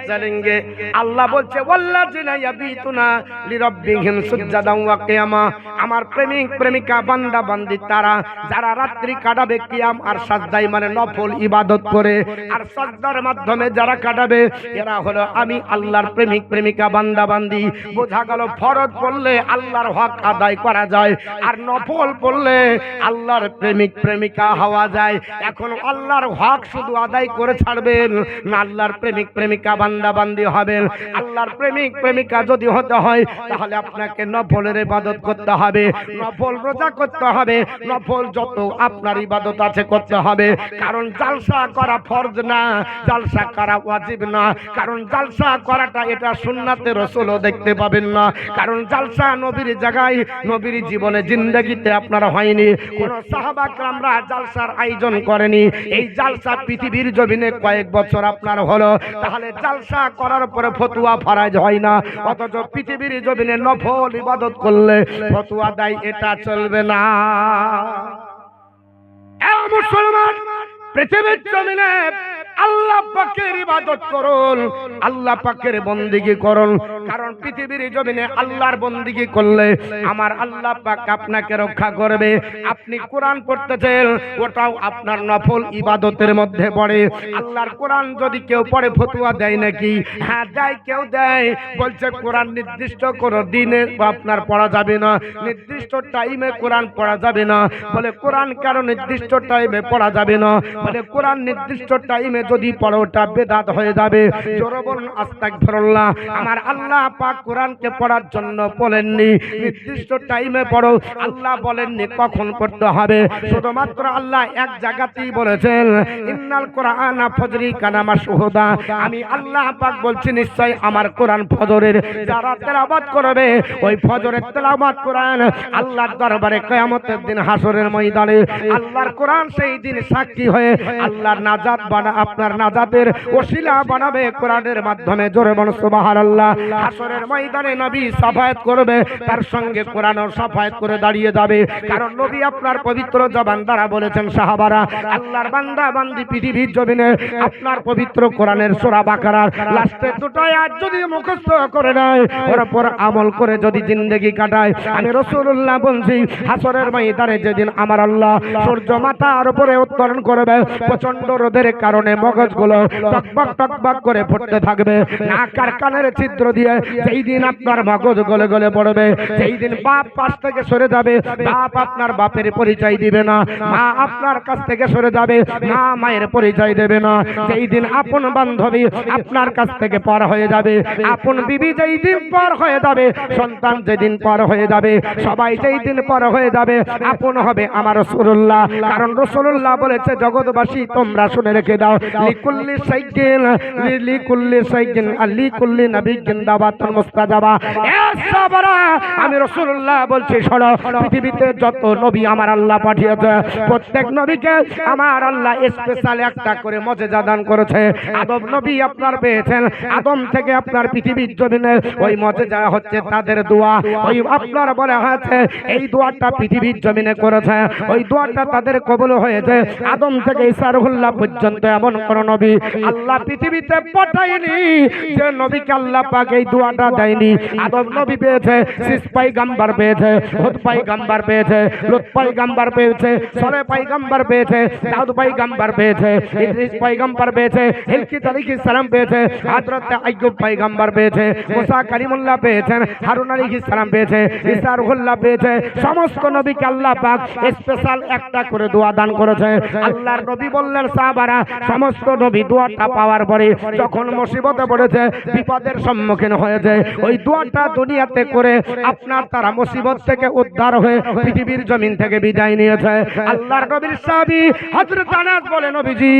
चलेंगे আল্লাহ বলছে ওয়াল্লাযিনা ইয়াবিতুনা লিরাব্বিহিম সুজদান ওয়া কিয়ামা আমার প্রেমিক প্রেমিকা বান্দা বান্দি তারা যারা রাত্রি কাটাবে কিয়াম আর সাজদায় মানে নফল ইবাদত করে আর সাজদার মাধ্যমে যারা কাটাবে এরা হলো আমি আল্লাহর প্রেমিক প্রেমিকা বান্দা বান্দি বোঝা গেল ফরজ পড়লে আল্লাহর হক আদায় করা যায় আর নফল পড়লে আল্লাহর প্রেমিক প্রেমিকা হওয়া যায় এখন আল্লাহর হক শুধু আদায় করে ছাড়বেন না আল্লাহর প্রেমিক প্রেমিকা বান্দা বান্দি হবেন আল্লাহর প্রেমিক প্রেমিকা যদি হতে হয় তাহলে আপনাকে নফলের ইবাদত করতে হবে নফল রোজা করতে হবে নফল যত আপনার ইবাদত আছে করতে হবে কারণ জালসা করা ফরজ না জালসা করা ওয়াজিব না কারণ জালসা করাটা এটা সুন্নাতে রাসূলও দেখতে পাবেন না কারণ জালসা নবীর জায়গায় নবীর জীবনে জিন্দেগিতে আপনার হয়নি কোন সাহাবা کرامরা জালসার আয়োজন করেনি এই জালসা পৃথিবীর জমিনে কয়েক বছর আপনার হলো তাহলে জালসা করার পরে ফতোয়া ফরজ হয় না অথচ পৃথিবীর জমিনে নফল ইবাদত করলে ফতোয়া দেয় এটা চলবে না এ মুসলমান পৃথিবীর জমিনে আল্লাহ পাকের ইবাদত করুন আল্লাহ পাকের বন্দেগী করুন কারণ পৃথিবীর জমিনে আল্লাহর বন্দেগী করলে আমার আল্লাহ পাক আপনাকে রক্ষা করবে আপনি কোরআন পড়তেছেন ওটাও আপনার নফল ইবাদতের মধ্যে পড়ে আল্লাহর কোরআন যদি কেউ পড়ে ফতোয়া দেয় নাকি হ্যাঁ দেয় কেউ দেয় বলছে কোরআন নির্দিষ্ট কোনো দিনে আপনার পড়া যাবে না নির্দিষ্ট টাইমে কোরআন পড়া যাবে না বলে কোরআন কেন নির্দিষ্ট টাইমে পড়া যাবে না বলে কোরআন নির্দিষ্ট টাইমে যদি পড়োটা বেদাত হয়ে যাবে জোরে বলুন আস্তাগফিরুল্লাহ আমার আল্লাহ আল্লাহ পাক কোরআনকে পড়ার জন্য বলেননি নির্দিষ্ট টাইমে পড়ো, আল্লাহ বলেননি কখন পড়তে হবে। শুধুমাত্র আল্লাহ এক জায়গাতেই বলেছেন ইন্নাল কোরআনা ফজরি কানা মাশহুদা, আমি আল্লাহ পাক বলছি নিশ্চয় আমার কোরআন ফজরের যারা তেলাওয়াত করবে ওই ফজরের তেলাওয়াত কোরআন আল্লাহর দরবারে কিয়ামতের দিন হাসরের ময়দানে আল্লাহর কোরআন সেই দিন সাক্ষী হয়ে আল্লাহর নাজাত আপনার নাজাতের ওসিলা বানাবে কোরআনের মাধ্যমে। জোরে বলো সুবহানাল্লাহ। হাসরের ময়দানে নবী সাফায়াত করবে, তার সঙ্গে কোরআনও সাফায়াত করে দাঁড়িয়ে যাবে, কারণ নবী আপনার পবিত্র জবান দ্বারা বলেছেন সাহাবারা আল্লাহর বান্দা বান্দি পৃথিবীর জমিনে আপনার পবিত্র কোরআনের সূরা বাকারার লাস্টের দুটো আয়াত যদি মুখস্থ করে নেয় ওর উপর আমল করে যদি জিন্দেগি কাটায়, আমি রাসূলুল্লাহ বলছি হাসরের ময়দানে যেদিন আমার আল্লাহ সূর্য মাথার উপরে উত্তোলন করবে, প্রচন্ড রোদের কারণে মগজগুলো টকবক টকবক করে ফুটতে থাকবে, নাক আর কানের ছিদ্র দিয়ে যেই দিন আপনার মগজ গলে গলে পড়বে, যেই দিন বাপ পাশ থেকে সরে যাবে, বাপ আপনার বাপের পরিচয় দিবে না, মা আপনার কাছ থেকে সরে যাবে, মা মায়ের পরিচয় দেবে না, যেই দিন আপন বান্ধবী আপনার কাছ থেকে পার হয়ে যাবে, আপন বিবি যেই দিন পার হয়ে যাবে, সন্তান যেদিন পার হয়ে যাবে, সবাই যেই দিন পার হয়ে যাবে, আপন হবে আমার রাসূলুল্লাহ। কারণ রাসূলুল্লাহ বলেছে জগৎবাসী তোমরা শুনে রেখে দাও লিকুল্লি শাইইন লিকুল্লি নাবিয়্যিন দাওয়াতুন মুস্তাজাবা। এ সাহাবারা আমি রাসূলুল্লাহ বলছি শোনো, পৃথিবীতে যত নবী আমার আল্লাহ পাঠিয়েছে প্রত্যেক নবীকে আমার আল্লাহ স্পেশাল একটা করে মর্যাদা দান করেছে। আদম নবী আপনার পেয়েছেন, আদম থেকে আপনার পৃথিবীর জমিনে ওই মর্যাদা হচ্ছে তাদের দোয়া, ওই আপনার বলা হয়েছে এই দোয়াটা পৃথিবীর জমিনে করেছে, ওই দোয়াটা তাদের কবুল হয়েছে। আদম থেকে ঈসা রুহুল্লাহ পর্যন্ত এমন কোন নবী আল্লাহ পৃথিবীতে পাঠায়নি যে নবীকে আল্লাহ পাক এই দোয়াটা দেয়নি। আদম নবী পেয়েছে, শীষ পয়গম্বর পেয়েছে, হুদ পয়গম্বর পেয়েছে, লূত পয়গম্বর পেয়েছে, সালেহ পয়গম্বর পেয়েছে, দাউদ পয়গম্বর পেয়েছে, ইদ্রিস পয়গম্বর পেয়েছে, হিলকিত আলাইহিস সালাম পেয়েছে, হযরত আইয়ুব পয়গম্বর পেয়েছে, মুসা কালিমুল্লাহ পেয়েছেন, হারুন আলাইহিস সালাম পেয়েছে, ঈসা রুহুল্লাহ পেয়েছে। সমস্ত নবীকে আল্লাহ পাক স্পেশাল একটা করে দোয়া দান করেছে। আল্লাহর নবী বললেন সাহাবারা সমস্ত নবী দোয়াটা পাওয়ার পরে যখন মুসিবতে পড়েছে, বিপদের সম্মুখীন হয়েছে, ওই দোয়াটা দুনিয়াতে করে আপনার তারা মুসিবত থেকে উদ্ধার হয়ে পৃথিবীর জমিন থেকে বিদায় নিয়েছে। আল্লাহর নবীর সাহাবী হযরত আনাস বলে নবীজি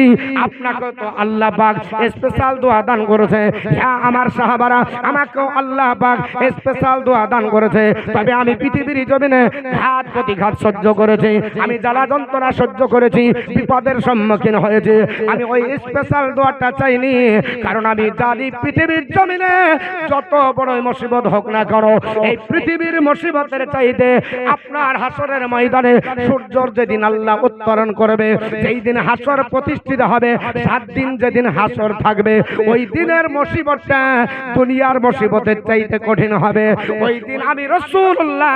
আপনাকে তো আল্লাহ পাক স্পেশাল দোয়া দান করেছে। হ্যাঁ আমার সাহাবারা আমাকেও আল্লাহ পাক স্পেশাল দোয়া দান করেছে, তবে আমি পৃথিবীর জমিনে ঘাত প্রতিঘাত সহ্য করেছি, আমি জ্বালা যন্ত্রণা সহ্য করেছি, বিপদের সম্মুখীন হয়েছে, আমি ওই স্পেশাল দোয়াটা চাইনি, কারণ আমি জানি পৃথিবীর জমিনে যত বড় মুসিবত হোক না কেন এই পৃথিবীর মুসিবতের চাইতে আপনার হাসরের ময়দানে সূর্যর যেদিন আল্লাহ উত্তরণ করবে, যেই দিন হাসর প্রতিষ্ঠিত হবে, 7 দিন যেদিন হাসর থাকবে, ওই দিনের মুসিবতটা দুনিয়ার মুসিবতের চাইতে কঠিন হবে। ওই দিন আমি রাসূলুল্লাহ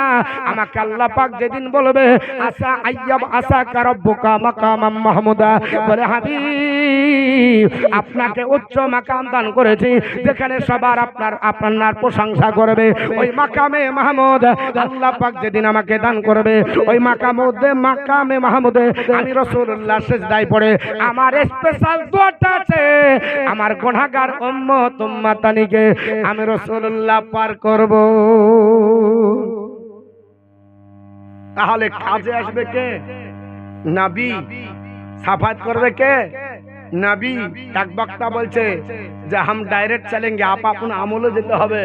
আমাকে আল্লাহ পাক যেদিন বলবে আসা আইয়াব আসা কারব্বুকা মাকামাম মাহমুদা, বলে হাবিব আপনাকে উচ্চ মাকাম দান করেছি যেখানে সবার আপনার প্রশংসা করবে, ওই মাকামে মাহমুদ আল্লাহ পাক যেদিন আমাকে দান করবে, ওই মাকামে মাহমুদে আমি রাসূলুল্লাহ সিজদায় পড়ে আমার স্পেশাল দোয়াটা আছে, আমার গুনাহগার উম্মত উম্মাতানিকে আমি রাসূলুল্লাহ পার করব। তাহলে কাজে আসবে কে? নবী। সাফাত করবে কে? নবী। এক বক্তা বলছে যে हम ডাইরেক্ট চলেंगे, आप अपना আমলে যেতে হবে,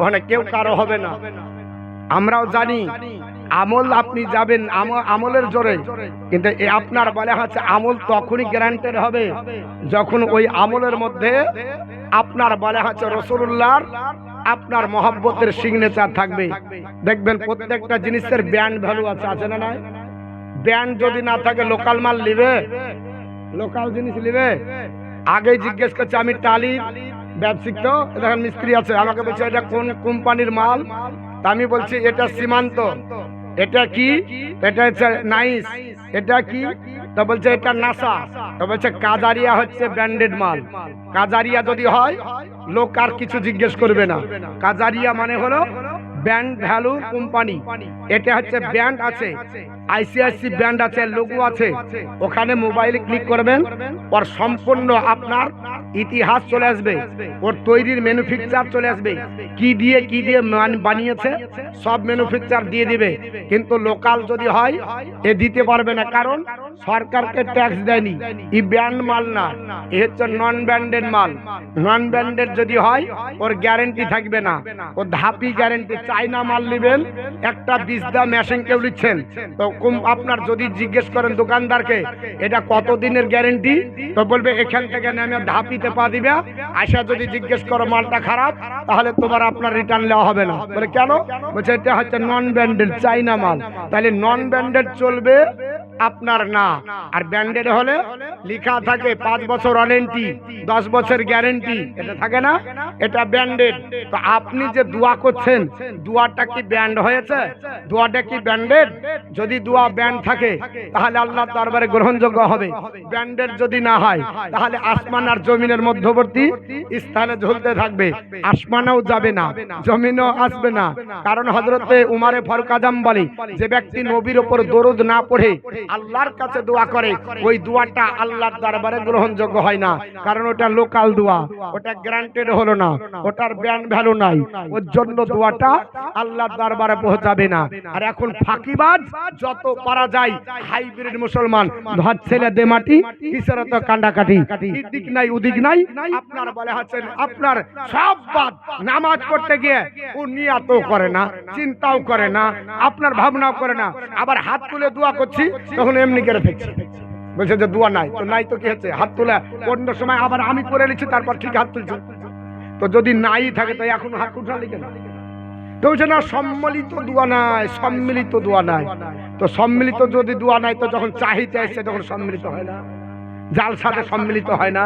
ওখানে কেউ কারো হবে না। আমরাও জানি আমল আপনি যাবেন আমলের জোরে, কিন্তু আপনার বলা হচ্ছে আমল তখনই গ্যারান্টেড হবে যখন ওই আমলের মধ্যে আপনার বলা হচ্ছে রাসূলুল্লাহর আপনার মহব্বতের সিগনেচার থাকবে। দেখবেন প্রত্যেকটা জিনিসের ব্র্যান্ড ভ্যালু আছে, আছে না নাই? ব্র্যান্ড যদি না থাকে লোকাল মাল নিবে, লোকাল জিনিস নিবে। আগে জিজ্ঞেস করছে আমি টালির ব্যবসায়িক, তো দেখেন মিস্ত্রি আছে, আমাকে বলছে এটা কোন কোম্পানির মাল, তা আমি বলছি এটা সীমান্ত, এটা কি, এটা হচ্ছে নাইস, এটা কি, তো বলছে এটা নাসা, তো বলছে কাজারিয়া হচ্ছে ব্র্যান্ডেড মাল। কাজারিয়া যদি হয় লোক আর কিছু জিজ্ঞেস করবে না, কাজারিয়া মানে হলো ব্র্যান্ড ভ্যালু কোম্পানি। এটা হচ্ছে ব্র্যান্ড আছে, আইসিআইসি ব্র্যান্ড আছে, লোগো আছে, ওখানে মোবাইলে ক্লিক করবেন, আর সম্পূর্ণ আপনার ইতিহাস চলে আসবে, ওর তৈরির ম্যানুফ্যাকচার চলে আসবে, কি দিয়ে বানিয়েছে সব ম্যানুফ্যাকচার দিয়ে দিবে। কিন্তু লোকাল যদি হয় এ দিতে পারবে না, কারণ সরকারকে ট্যাক্স দেয়নি। ই ব্র্যান্ড মাল না, এ হচ্ছে নন ব্র্যান্ডেড মাল। নন ব্র্যান্ডেড যদি হয় ওর গ্যারেন্টি থাকবে না, ও ধাপি গ্যারেন্টি। চাইনা মাল নেবেন, একটা বিজদা মেশিন কেউ নিচ্ছেন তো আপনার যদি জিজ্ঞেস করেন দোকানদারকে এটা কত দিনের গ্যারেন্টি, তো বলবে এখান থেকে নেমে ধাপিতে পা দিবে। আশা যদি জিজ্ঞেস করো মালটা খারাপ, তাহলে তোমার আপনার রিটার্ন নেওয়া হবে না। বলে কেন? বলছে এটা হচ্ছে নন ব্র্যান্ডেড চাইনা মাল। তাহলে নন ব্র্যান্ডেড চলবে আপনার না, আর ব্র্যান্ডেড হলে লেখা থাকে 5 বছর ওয়ারেন্টি, 10 বছর গ্যারেন্টি, এটা থাকে না, এটা ব্র্যান্ডেড। তো আপনি যে দোয়া করছেন, দোয়াটা কি ব্র্যান্ড হয়েছে? দোয়াটা কি ব্র্যান্ডেড? যদি দোয়া ব্র্যান্ড থাকে তাহলে আল্লাহর দরবারে গ্রহণযোগ্য হবে। ব্র্যান্ডেড যদি না হয় তাহলে আসমান আর জমিনের মধ্যবর্তী স্থানে ঝুলতে থাকবে, আসমানেও যাবে না, জমিনও আসবে না। কারণ হযরতে উমারে ফারুক আজম বলে, যে ব্যক্তি নবীর উপর দরুদ না পড়ে আল্লাহর কাছে দোয়া করে, ওই দোয়াটা আল্লাহর দরবারে গ্রহণযোগ্য হয় না। কারণ ওটা লোকাল দোয়া, ওটা গ্যারান্টেড হলো না, ওটার ব্র্যান্ড ভ্যালু নাই, ওর জন্য দোয়াটা আল্লাহর দরবারে পৌঁছাবে না। আর এখন ফাঁকিবাজ যত পারা যায়, হাইব্রিড মুসলমান, ধর ছেলে দে মাটি, কিসের তো কান্ডাকাটি, এদিক নাই ওদিক নাই। আপনার বলে আছেন আপনার সব বাদ, নামাজ পড়তে গিয়ে ও নিয়াতও করে না, চিন্তাও করে না, আপনার ভাবনাও করে না। আবার হাত তুলে দোয়া করছি তখন এমনি করে ফেলছে, বলছে যে দোয়া নাই। তো নাই তো কি হচ্ছে, হাত তোলা অন্য সময় আবার আমি করে নিচ্ছি, তারপর ঠিক হাত তুলছে। তো যদি নাই থাকে তো এখন হাত উঠালি কেন? তো বলছে না সম্মিলিত দোয়া নাই, সম্মিলিত দোয়া নাই। তো সম্মিলিত যদি দোয়া নাই, তো যখন চাহিতে আসছে তখন সম্মিলিত হয় না, জালসাতে সম্মিলিত হয় না।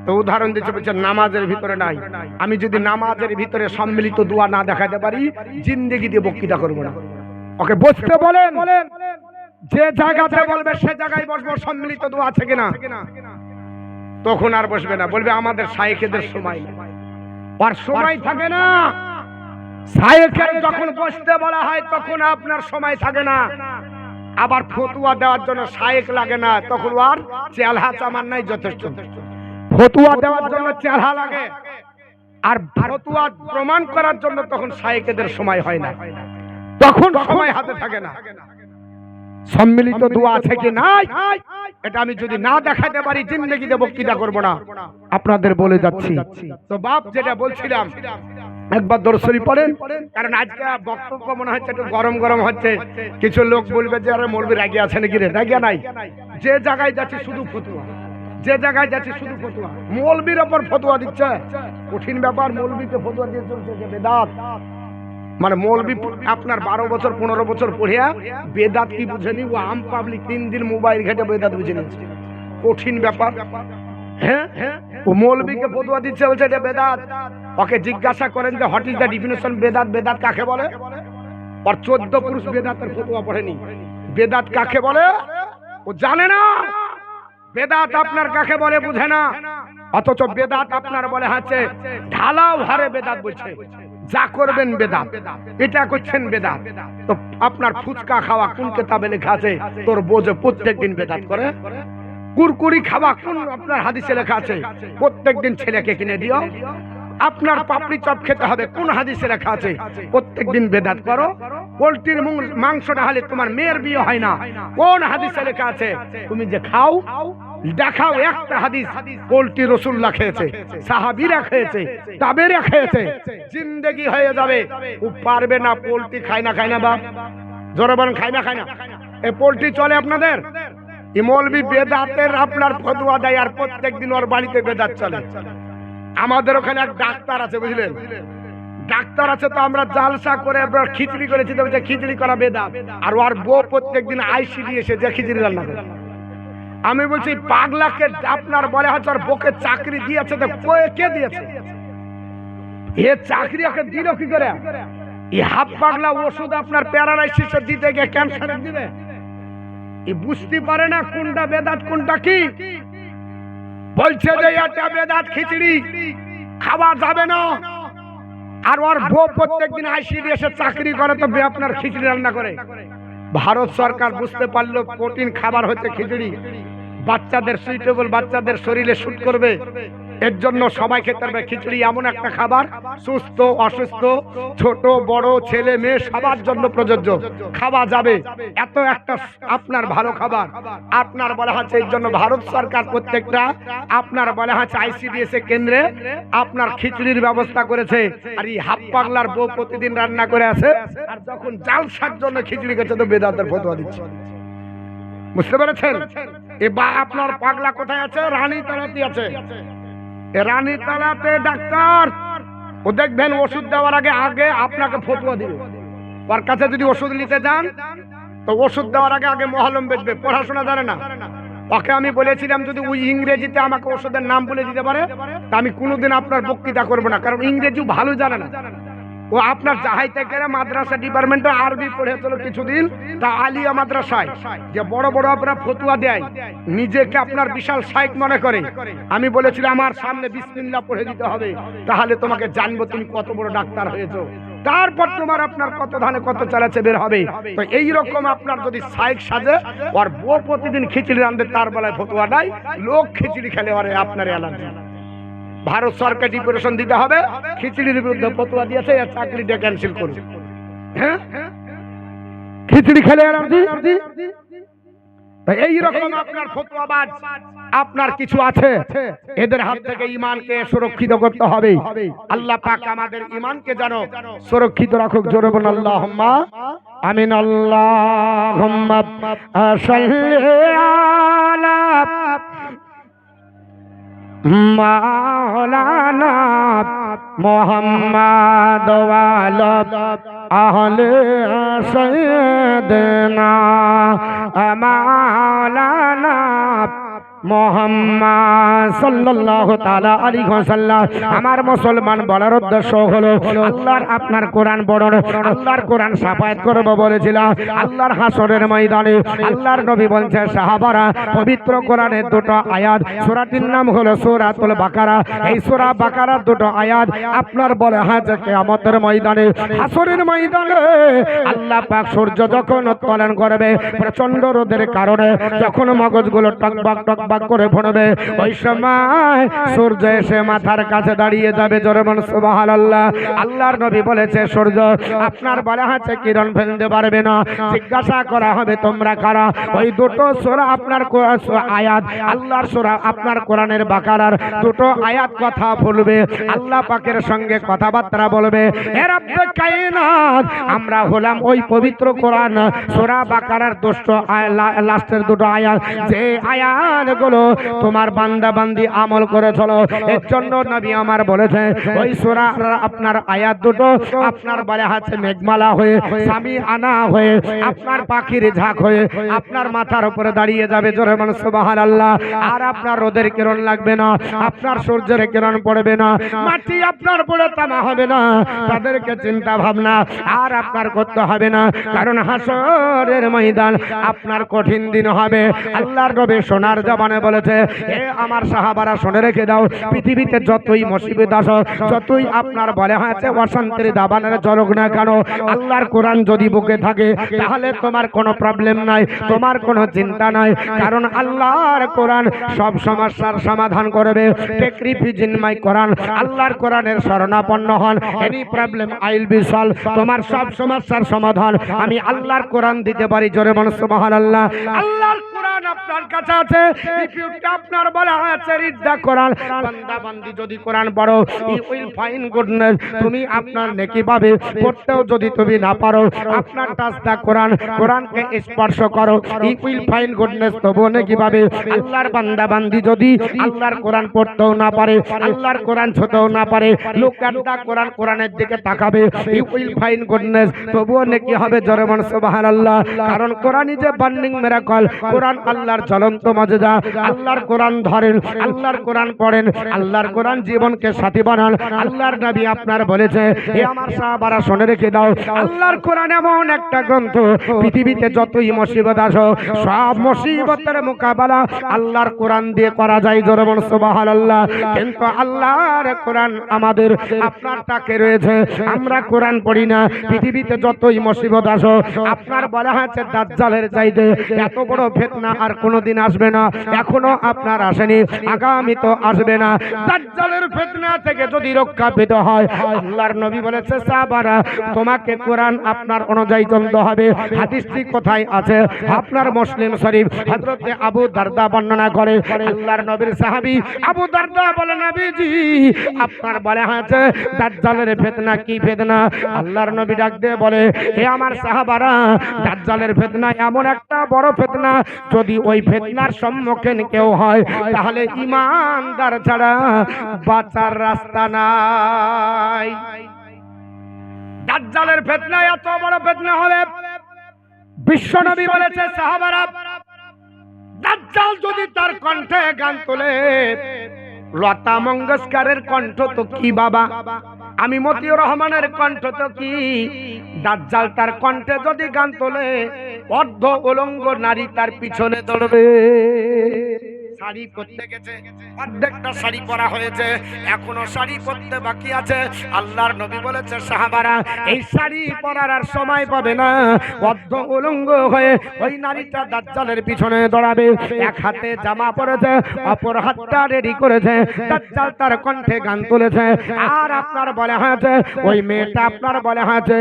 তো উদাহরণ দিচ্ছে, বলছে নামাজের ভিতরে নাই। আমি যদি নামাজের ভিতরে সম্মিলিত দোয়া না দেখাতে পারি, জিন্দেগি দিয়ে বক্তৃতা করবো না। ওকে বসতে বলেন, যে জায়গাতে বলবে সে জায়গায় বসবো। সম্মিলিত দোয়া আছে কিনা? তখন আর বসবে না, বলবে আমাদের শায়েখদের সময় নেই। আর সময় থাকে না, শায়েখের যখন বসতে বলা হয় তখন আপনার সময় থাকে না। আবার ফতুয়া দেওয়ার জন্য শায়েখ লাগে না, তখন আর চেলহা চামান নাই যথেষ্ট। ফতুয়া দেওয়ার জন্য চেলহা লাগে, আর ফতুয়া প্রমাণ করার জন্য তখন শায়েখদের সময় হয় না, তখন সময় হাতে থাকে না। সম্মিলিত দোয়া আছে কি নাই, এটা আমি যদি না দেখাতে পারি, জিন্দেগিতে বক্তৃতা করব না। আপনাদের বলে যাচ্ছি। তো বাপ যেটা বলছিলাম, একবার দরুদ শরীফ পড়েন, কারণ আজকে বক্তব্য মনে হচ্ছে একটু গরম গরম হচ্ছে। কিছু লোক বলবে যে আরে মৌলবি রাগি আছে নাকি রে? রাগিয়া নাই, যে জায়গায় যাচ্ছি শুধু ফতুয়া, যে জায়গায় যাচ্ছি শুধু ফতুয়া। মৌলবির ওপর ফতুয়া দিচ্ছে, কঠিন ব্যাপার। মৌলবিকে ফতুয়া দিয়ে চলছে যে বেদাত, মানে মৌলবি আপনার 12 বছর 15 বছর পড়িয়া বেদাত কি বুঝেনি, ও আম পাবলিক 3 দিন মোবাইল ঘেটে বেদাত বুঝে নিচ্ছে। কঠিন ব্যাপার। হ্যাঁ, ও মৌলবিকে ফতুয়া দিচ্ছে, বলছে এটা বেদাত। ওকে জিজ্ঞাসা করেন যে হোয়াট ইজ দ্য ডেফিনিশন বেদাত, বেদাত কাকে বলে? আর 14 পুরুষ বেদাতের ফতুয়া পড়েনি। বেদাত কাকে বলে ও জানে না, বেদাত আপনার কাকে বলে বুঝে না। অথচ বেদাত আপনার বলে হচ্ছে ঢালাও হারে বেদাত বলছে, যা করবেন বেদাত, এটা করছেন বেদাত। তো আপনার ফুচকা খাওয়া কোন কিতাবে লেখা আছে? তোর বোঝে প্রত্যেকদিন বেদাত করে। কুরকুরি খাওয়া কোন আপনার হাদিসে লেখা আছে? প্রত্যেকদিন ছেলেকে কিনে দিও। আপনার পাপড়ি চপ খেতে হবে, কোন হাদিসে লেখা আছে? প্রত্যেকদিন বেদাত করো। পোল্ট্রির মাংস না হলে তোমার মেয়ের বিয়ে হয় না, কোন হাদিসে লেখা আছে? তুমি যে খাও দেখাও একটা হাদিস। পোল্ট্রি রাসূলুল্লাহ খেয়েছে, সাহাবীরা খেয়েছে, তাবেঈরা খেয়েছে, জিন্দেগি হয়ে যাবে। ও পারবে না, পোল্ট্রি খায় না বা জোরে বলেন খায় না। এই পোল্ট্রি চলে আপনাদের? এই মৌলবি বেদাতের আপনার ফতোয়া দেয়, আর প্রত্যেকদিন ওর বাড়িতে বেদাত চলে। আমাদের ওখানে এক ডাক্তার আছে, বুঝলেন? ডাক্তার আছে, তো আমরা জালসা করে খিচড়ি করেছি, তো খিচড়ি করা বেদাত। আর ওর বউ প্রত্যেকদিন আইসিডি এসে যে খিচড়ি রান্না করে। আমি বলছি পাগলাকে আপনার বলে হচ্ছে ওর বউকে চাকরি দিয়েছে, তো কে দিয়েছে? এ চাকরি ওকে দিল কি করে? এই হাফ পাগলা ওষুধ আপনার প্যারালাইসিস দিতে গিয়ে ক্যান্সার দিবে। এ বুঝতে পারে না কোনটা বেদাত কোনটা কি। বলছে যে এটা বেদাত, খিচড়ি খাওয়া যাবে না। আর ওর বউ প্রত্যেকদিন আইসিডি এসে চাকরি করে, তো আপনার খিচড়ি রান্না করে। ভারত সরকার বুঝতে পারলো প্রোটিন খাবার হচ্ছে খিচড়ি, বাচ্চাদের সুইটেবল, বাচ্চাদের শরীরে শুট করবে, এর জন্য সবাই খেতে পারবে। খিচুড়ি এমন একটা খাবার, সুস্থ অসুস্থ ছোট বড় ছেলে মেয়ে সবার জন্য প্রযোজ্য, খাওয়া যাবে। এত একটা আপনার ভালো খাবার আপনার বলা হচ্ছে। এর জন্য ভারত সরকার প্রত্যেকটা আপনার বলা হচ্ছে ICDS কেন্দ্রে আপনার খিচুড়ির ব্যবস্থা করেছে। আর এই হাফ পাগলার বউ প্রতিদিন রান্না করে আছে, আর যখন জালসার জন্য খিচুড়ি খেতে তো বেদাতের ফতোয়া দিচ্ছে। বুঝতে পেরেছেন? এবার আপনার পাগলা কোথায় আছে? রানীতলাতে আছে। রানীতলাতে ডাক্তার, ও দেখবেন ওষুধ দেওয়ার আগে আগে আপনাকে ফতোয়া দিবে। ওর কাছে যদি ওষুধ নিতে যান তো ওষুধ দেওয়ার আগে আগে মহলম বেচবে, পড়াশোনা জানে না। ওকে আমি বলেছিলাম যদি ওই ইংরেজিতে আমাকে ওষুধের নাম বলে দিতে পারে তা আমি কোনোদিন আপনার বক্তৃতা করবো না, কারণ ইংরেজিও ভালো জানে না। ও আপনার জাহাই থেকে মাদ্রাসা ডিপার্টমেন্টে আরবি পড়েছিল কিছুদিন, তা আলিয়া মাদ্রাসায় যে বড় বড় আপনার ফতুয়া দেয়, নিজেকে আপনার বিশাল শাইখ মনে করে। আমি বলেছিলাম আমার সামনে বিসমিল্লাহ পড়ে দিতে হবে, তাহলে তোমাকে জানবো তুমি কত বড় ডাক্তার হয়েছো, তারপর তোমার আপনার কত ধানে কত চালাচ্ছে বের হবে। তো এইরকম আপনার যদি শাইখ সাজে, আর বউ প্রতিদিন খিচুড়ি রান্ধে, তার বেলায় ফতুয়া নাই, লোক খিচুড়ি খেলে ওরে আপনার অ্যালার্জি। ভারত সরকার ডিপ্রেশন দিতে হবে, খিচুড়ির বিরুদ্ধে ফতোয়া দিয়েছে, এর চাকরিটা ক্যান্সেল করবে। হ্যাঁ, খিচুড়ি খেলে অ্যালার্জি। এইরকম আপনার ফতোয়াবাজ আপনার কিছু আছে, এদের হাত থেকে ঈমানকে সুরক্ষিত করতে হবে। আল্লাহ পাক আমাদের ঈমানকে যেন সুরক্ষিত রাখুক। জোরে বলুন আল্লাহুম্মা আমিন। আল্লাহুম্মা সাল্লি আলা মাওলানা মুহাম্মদ ওয়া আলা আহলে সাইয়্যিদিনা মাওলানা মুহাম্মদ সাল্লাল্লাহু তাআলা আলাইহি ওয়াসাল্লাম। আমার মুসলমান বলার উদ্দেশ্য হলো আল্লাহর আপনার কোরআন পড়ুন, আল্লাহর কোরআন সাফায়াত করব বলেছিলাম। আল্লাহর হাসরের ময়দানে আল্লাহর নবী বলছেন সাহাবারা, পবিত্র কোরআনের দুটো আয়াত, সূরাটির নাম হলো সূরাতুল বাকারা। এই সূরা বাকারার দুটো আয়াত আপনার বলে আছে কিয়ামতের ময়দানে, হাসরের ময়দানে আল্লাহ পাক সূর্য যখন উত্তোলন করবে প্রচন্ড রোদের কারণে, যখন মগজগুলো টকবক টকবক করে পড়বে, ওই সময় সূর্য এসে মাথার কাছে দাঁড়িয়ে যাবে। জোরে বলুন সুবহানাল্লাহ। আল্লাহর নবী বলেছে সূর্য আপনার বলা আছে কিরণ ফেলতে পারবে না। জিজ্ঞাসা করা হবে তোমরা কারা? ওই দুটো সূরা আপনার আয়াত, আল্লাহর সূরা আপনার কোরআনের বাকারার দুটো আয়াত কথা বলবে, আল্লাহ পাকের সঙ্গে কথাবার্তা বলবে। হে রব্বে কায়নাত, আমরা হলাম ওই পবিত্র কোরআন সূরা বাকারার লাস্টের দুটো আয়াত, যে আয়াত গুলো তোমার বান্দা বান্দি আমল করে চলো। এর জন্য নবী আমার বলেছে ওই সূরা আপনার আয়াত দুটো আপনার বলে আছে মেঘমালা হয়ে, স্বামী আনা হয়ে, আপনার পাখির ঝাঁক হয়ে আপনার মাথার উপরে দাঁড়িয়ে যাবে। জোরে বলুন সুবহানাল্লাহ। আর আপনার রোদের কিরণ লাগবে না, আপনার সূর্যের কিরণ পড়বে না, মাটি আপনার পড়ে তামা হবে না, তাদেরকে চিন্তা ভাবনা আর আপনার করতে হবে না, কারণ হাসরের ময়দান আপনার কঠিন দিন হবে। আল্লাহর নবী সোনার জবানে বলেছে, হে আমার সাহাবারা শুনে রেখে দাও, পৃথিবীতে যতই মুসিবত আসো, যতই আপনার বলে হয়েছে অশান্তির দাবানের জলক না কেন, আল্লাহর কোরআন যদি বুকে থাকে তাহলে তোমার কোনো প্রবলেম নাই, তোমার কোনো চিন্তা নাই, কারণ আল্লাহর কোরআন সব সমস্যার সমাধান করবে। টেক রিফিউজ ইন মাই কোরআন, আল্লাহর কোরআনের শরণাপন্ন হন, any problem I will be solve, তোমার সব সমস্যার সমাধান আমি আল্লাহর কোরআন দিতে পারি। জোরে বলুন সুবহানাল্লাহ। আল্লাহর কোরআন আপনার কাছে আছে, রিপিউট আপনার বলা আছে রিড দা কোরআন, বান্দা বান্দি যদি কোরআন পড়ো ইউ উইল ফাইন্ড গুডনেস, তুমি আপনার নেকি পাবে। পড়তেও যদি তুমি না পারো আপনার টাচ দা কোরআন, কোরআনকে স্পর্শ করো, ইউ উইল ফাইন্ড গুডনেস, তবুও নেকি পাবে। আল্লাহর বান্দা বান্দি যদি আল্লাহর কোরআন পড়তেও না পারে, আল্লাহর কোরআন ছুঁতেও না পারে, লুক এট দা কোরআন, কোরআনের দিকে তাকাবে, ইউ উইল ফাইন্ড গুডনেস, তবুও নেকি হবে। জোরে বলুন সুবহানাল্লাহ। কারণ Quran is a burning miracle, কোরআন আল্লাহর জ্বলন্ত মুজিজা। আল্লাহর কোরআন ধরেন, আল্লাহর কোরআন পড়েন, আল্লাহর কোরআন জীবনকে সাথী বানান। আল্লাহর নবী আপনার বলেছে, হে আমার সাহাবারা শুনে রেখে দাও, আল্লাহর কোরআন এমন একটা গ্রন্থ, পৃথিবীতে যতই মুসিবত আসো সব মুসিবতের মোকাবেলা আল্লাহর কোরআন দিয়ে করা যায়। জোরে বলুন সুবহানাল্লাহ। কিন্তু আল্লাহর কোরআন আমাদের আপনার টাকে রয়েছে, আমরা কোরআন পড়ি না। পৃথিবীতে যতই মুসিবত আসো আপনার বলা হয়েছে দাজ্জালের চাইতে এত বড় ফিতনা আর কোনোদিন আসবে না, এখনো আপনার আসেনি, আগামী তো আসবে না। দাজ্জালের ফিতনা থেকে যদি রক্ষা পেতে হয়, আল্লাহর নবী বলেছে সাহাবারা তোমাকে কোরআন আপনার অনুযায়ী চলতে হবে। হাদিসটি কোথায় আছে? আপনার মুসলিম শরীফ। হযরতে আবু দারদা বর্ণনা করে, আল্লাহর নবীর সাহাবী আবু দারদা বলে নবীজি আপনার বলে আছে দাজ্জালের ফিতনা কি ফিতনা? আল্লাহর নবী ডাক দিয়ে বলে হে আমার সাহাবারা, দাজ্জালের ফিতনা এমন একটা বড় ফিতনা, যদি ওই ফিতনার সম্মুখীন কেউ হয় তাহলে ঈমানদার ছাড়া বাঁচার রাস্তা নাই। দাজ্জালের ফিতনা এত বড় ফিতনা হবে, বিশ্বনবী বলেছে সাহাবারা দাজ্জাল যদি তার কণ্ঠে গান তোলে, লতা মঙ্গেশকরের কণ্ঠ তো কি বাবা, আমি মতিউর রহমানের কণ্ঠ তো কি, দাজ্জাল তার কণ্ঠে যদি গান তোলে অর্ধ উলঙ্গ নারী তার পিছনে দৌড়বে। শাড়ি পরতে গেছে, অর্ধেকটা শাড়ি পরা হয়েছে, এখনো শাড়ি পরতে বাকি আছে। আল্লাহর নবী বলেছে সাহাবারা এই শাড়ি পরার আর সময় পাবে না, অর্ধ উলঙ্গ হয়ে ওই নারীটা দাজ্জালের পিছনে দৌড়াবে। এক হাতে জামা পরেছে, অপর হাতটা রেডি করেছে, দাজ্জাল তার কণ্ঠে গান তুলেছে। আর আপনার বলে হয়েছে ওই মেয়েটা, আপনার বলে হয়েছে,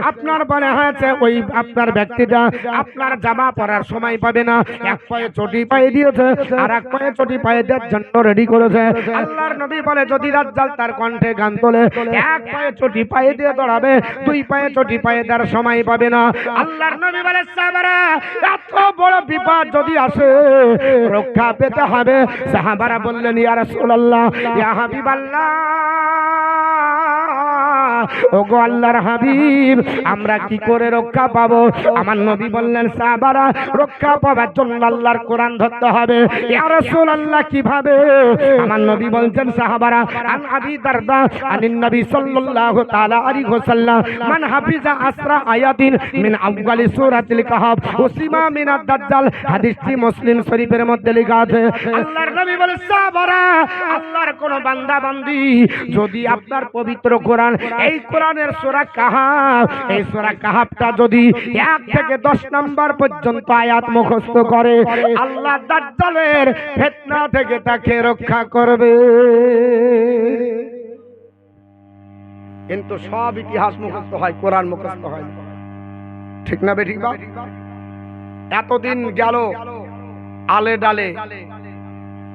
আপনার বলে হয়েছে ওই আপনার ব্যক্তিটা আপনার জামা পরার সময় পাবে না, এক পায়ে চটি পায়ে দিয়েছে আর এক পায়ে চটি পায়ে দেওয়ার জন্য রেডি করেছে। আল্লাহর নবী বলে যদি দাজ্জাল তার কণ্ঠে গান তোলে, এক পায়ে চটি পায়ে দিয়ে দৌড়াবে, দুই পায়ে চটি পায়ে দেওয়ার সময় পাবে না। আল্লাহর নবী বলে সাহাবারা এত বড় বিপদ যদি আসে রক্ষা পেতে হবে। সাহাবারা বললেন ইয়া রাসূলুল্লাহ, ইয়া হাবিবাল্লাহ, ওগো আল্লাহর হাবিব আমরা কি করে রক্ষা পাবো? আমার নবী বললেন সাহাবারা রক্ষা পাবার জন্য আল্লাহর কোরআন ধরতে হবে। ইয়া রাসূলুল্লাহ কিভাবে? আমার নবী বলছেন সাহাবারা আন আবি দারদা আনিন নবী সাল্লাল্লাহু তাআলা আলাইহি ওয়াসাল্লাম মান হাফিজা আসরা আয়াতিন মিন আউয়ালি সূরাতিল কাহফ উসিমা মিনাদ দাজ্জাল। হাদিসটি মুসলিম শরীফের মধ্যে লেখা আছে। আল্লাহর নবী বলেন সাহাবারা আল্লাহর কোন বান্দা বান্দি যদি আপনার পবিত্র কোরআন এই কোরআনের সূরা কাহফ, এই সূরা কাহফটা যদি 1 থেকে 10 নম্বর পর্যন্ত আয়াত মুখস্থ করে, আল্লাহ দাজ্জালের ফিতনা থেকে তাকে রক্ষা করবে। কিন্তু সব ইতিহাস মুখস্থ হয়, কোরআন মুখস্থ হয়, ঠিক না বেঠিক বা? এতদিন গেল আলে ডালে,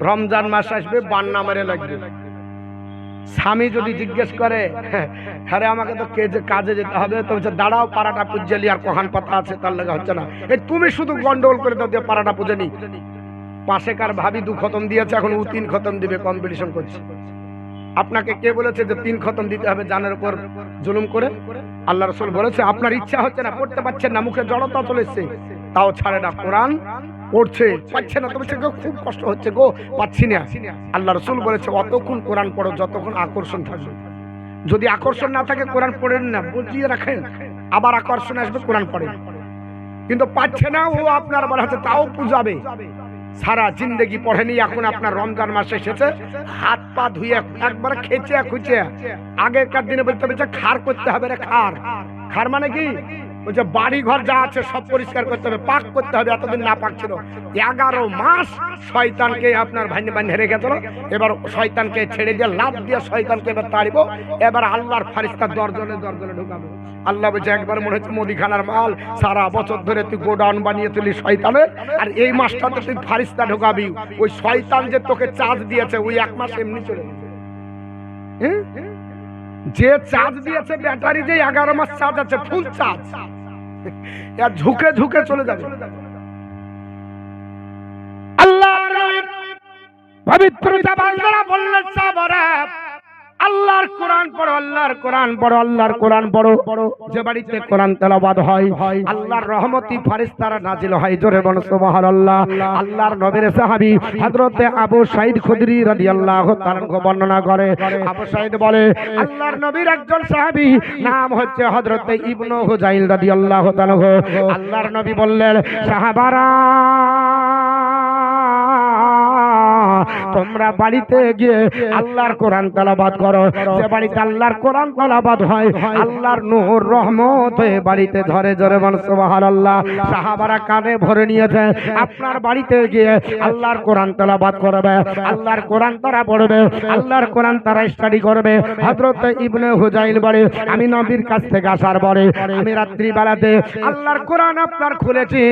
রমজান মাস আসবে বান্না মেরে লাগবে। স্বামী যদি জিজ্ঞেস করে হ্যাঁ আমাকে তো কাজে যেতে হবে, তো বলছে দাঁড়াও পাড়াটা পুজেলি আর কহান পাতা আছে তার লেগে হচ্ছে না, এই তুমি শুধু গন্ডগোল করে দাও দিয়ে পাড়াটা পুজে নি। পাশে কার ভাবি 2 খতম দিয়েছে, এখন ও 3 খতম দিবে, কম্পিটিশন করছে। আপনাকে কে বলেছে যে 3 খতম দিতে হবে জানের উপর জুলুম করে? আল্লাহ রাসূল বলেছে আপনার ইচ্ছা হচ্ছে না, পড়তে পারছেন না, মুখে জড়তা চলে এসেছে, তাও ছাড়ে না, কোরআন পড়ছে, পাচ্ছে না, তবে খুব কষ্ট হচ্ছে গো, পাচ্ছি না। আল্লাহ রাসূল বলেছে অতক্ষণ কোরআন পড়ো যতক্ষণ আকর্ষণ থাকবে। যদি আকর্ষণ না থাকে কোরআন পড়েন না, বুঝিয়ে রাখেন, আবার আকর্ষণ আসবে কোরআন পড়েন। কিন্তু পাচ্ছে না, ও আপনার বলা হচ্ছে তাও পূজাবে, সারা জিন্দগি পড়েনি, এখন আপনার রমজান মাসে এসেছে হাত পা ধুয়ে একবার খেচে খুঁচে, আগেকার দিনে বলতে বলছে খার করতে হবে রে, খার। খার মানে কি? বলছে বাড়ি ঘর যা আছে সব পরিষ্কার করতে হবে, পাক করতে হবে, এতদিন না পাক ছিল। 11 মাস শয়তানকে আপনার ভাঙে ভাঙে রেখেছিল, এবার শয়তানকে ছেড়ে দিয়ে লাভ দিয়ে শয়তানকে এবার তাড়িব, এবার আল্লাহর ফারিস্তা দরজনে দরজনে ঢুকাবে। আল্লাহ বলছে একবার মনে হচ্ছে মুদিখানার মাল সারা বছর ধরে তুই গোডাউন বানিয়ে তুলি শয়তানের, আর এই মাসটাতে তুই ফারিস্তা ঢুকাবি, ওই শয়তান যে তোকে চার্জ দিয়েছে ওই 1 মাস এমনি চলে যাবে। যে চার্জ দিয়েছে ব্যাটারি, যে 11 মাস চার্জ আছে, ফুল চার্জ, ঝুঁকে ঝুঁকে চলে যাবে। আল্লাহর পবিত্রতা বান্দারা বললেন সাহাবারা আল্লাহর কোরআন পড়ো, আল্লাহর কোরআন পড়ো, আল্লাহর কোরআন পড়ো। যে বাড়িতে কোরআন তেলাওয়াত হয় আল্লাহর রহমতি ফেরেশতারা নাজিল হয়। জোরে বলো সুবহানাল্লাহ। আল্লাহর নবীর সাহাবী হযরতে আবু সাঈদ খুদরি রাদিয়াল্লাহু তাআলা বর্ণনা করে, আবু সাঈদ বলে আল্লাহর নবীর একজন সাহাবী নাম হচ্ছে হযরতে ইবনে হুজাইল রাদিয়াল্লাহু তাআলা। আল্লাহর নবী বললেন সাহাবারা তোমরা বাড়িতে গিয়ে আল্লাহর কোরআন তেলাওয়াত করো। যে বাড়িতে আল্লাহর কোরআন তেলাওয়াত হয় আল্লাহর নূর রহমত হয়ে বাড়িতে ধরে জোরে বল সুবহানাল্লাহ। সাহাবারা কানে ভরে নিয়েছে। আপনার বাড়িতে গিয়ে আল্লাহর কোরআন তেলাওয়াত করবে, আল্লাহর কোরআন তারা পড়বে, আল্লাহর কোরআন তারা স্টাডি করবে। হযরত ইবনে হুজাইল বলে আমি নবীর কাছ থেকে আসার পরে আমি রাত্রি বেলাতে আল্লাহর কোরআন আপনার খুলেছি,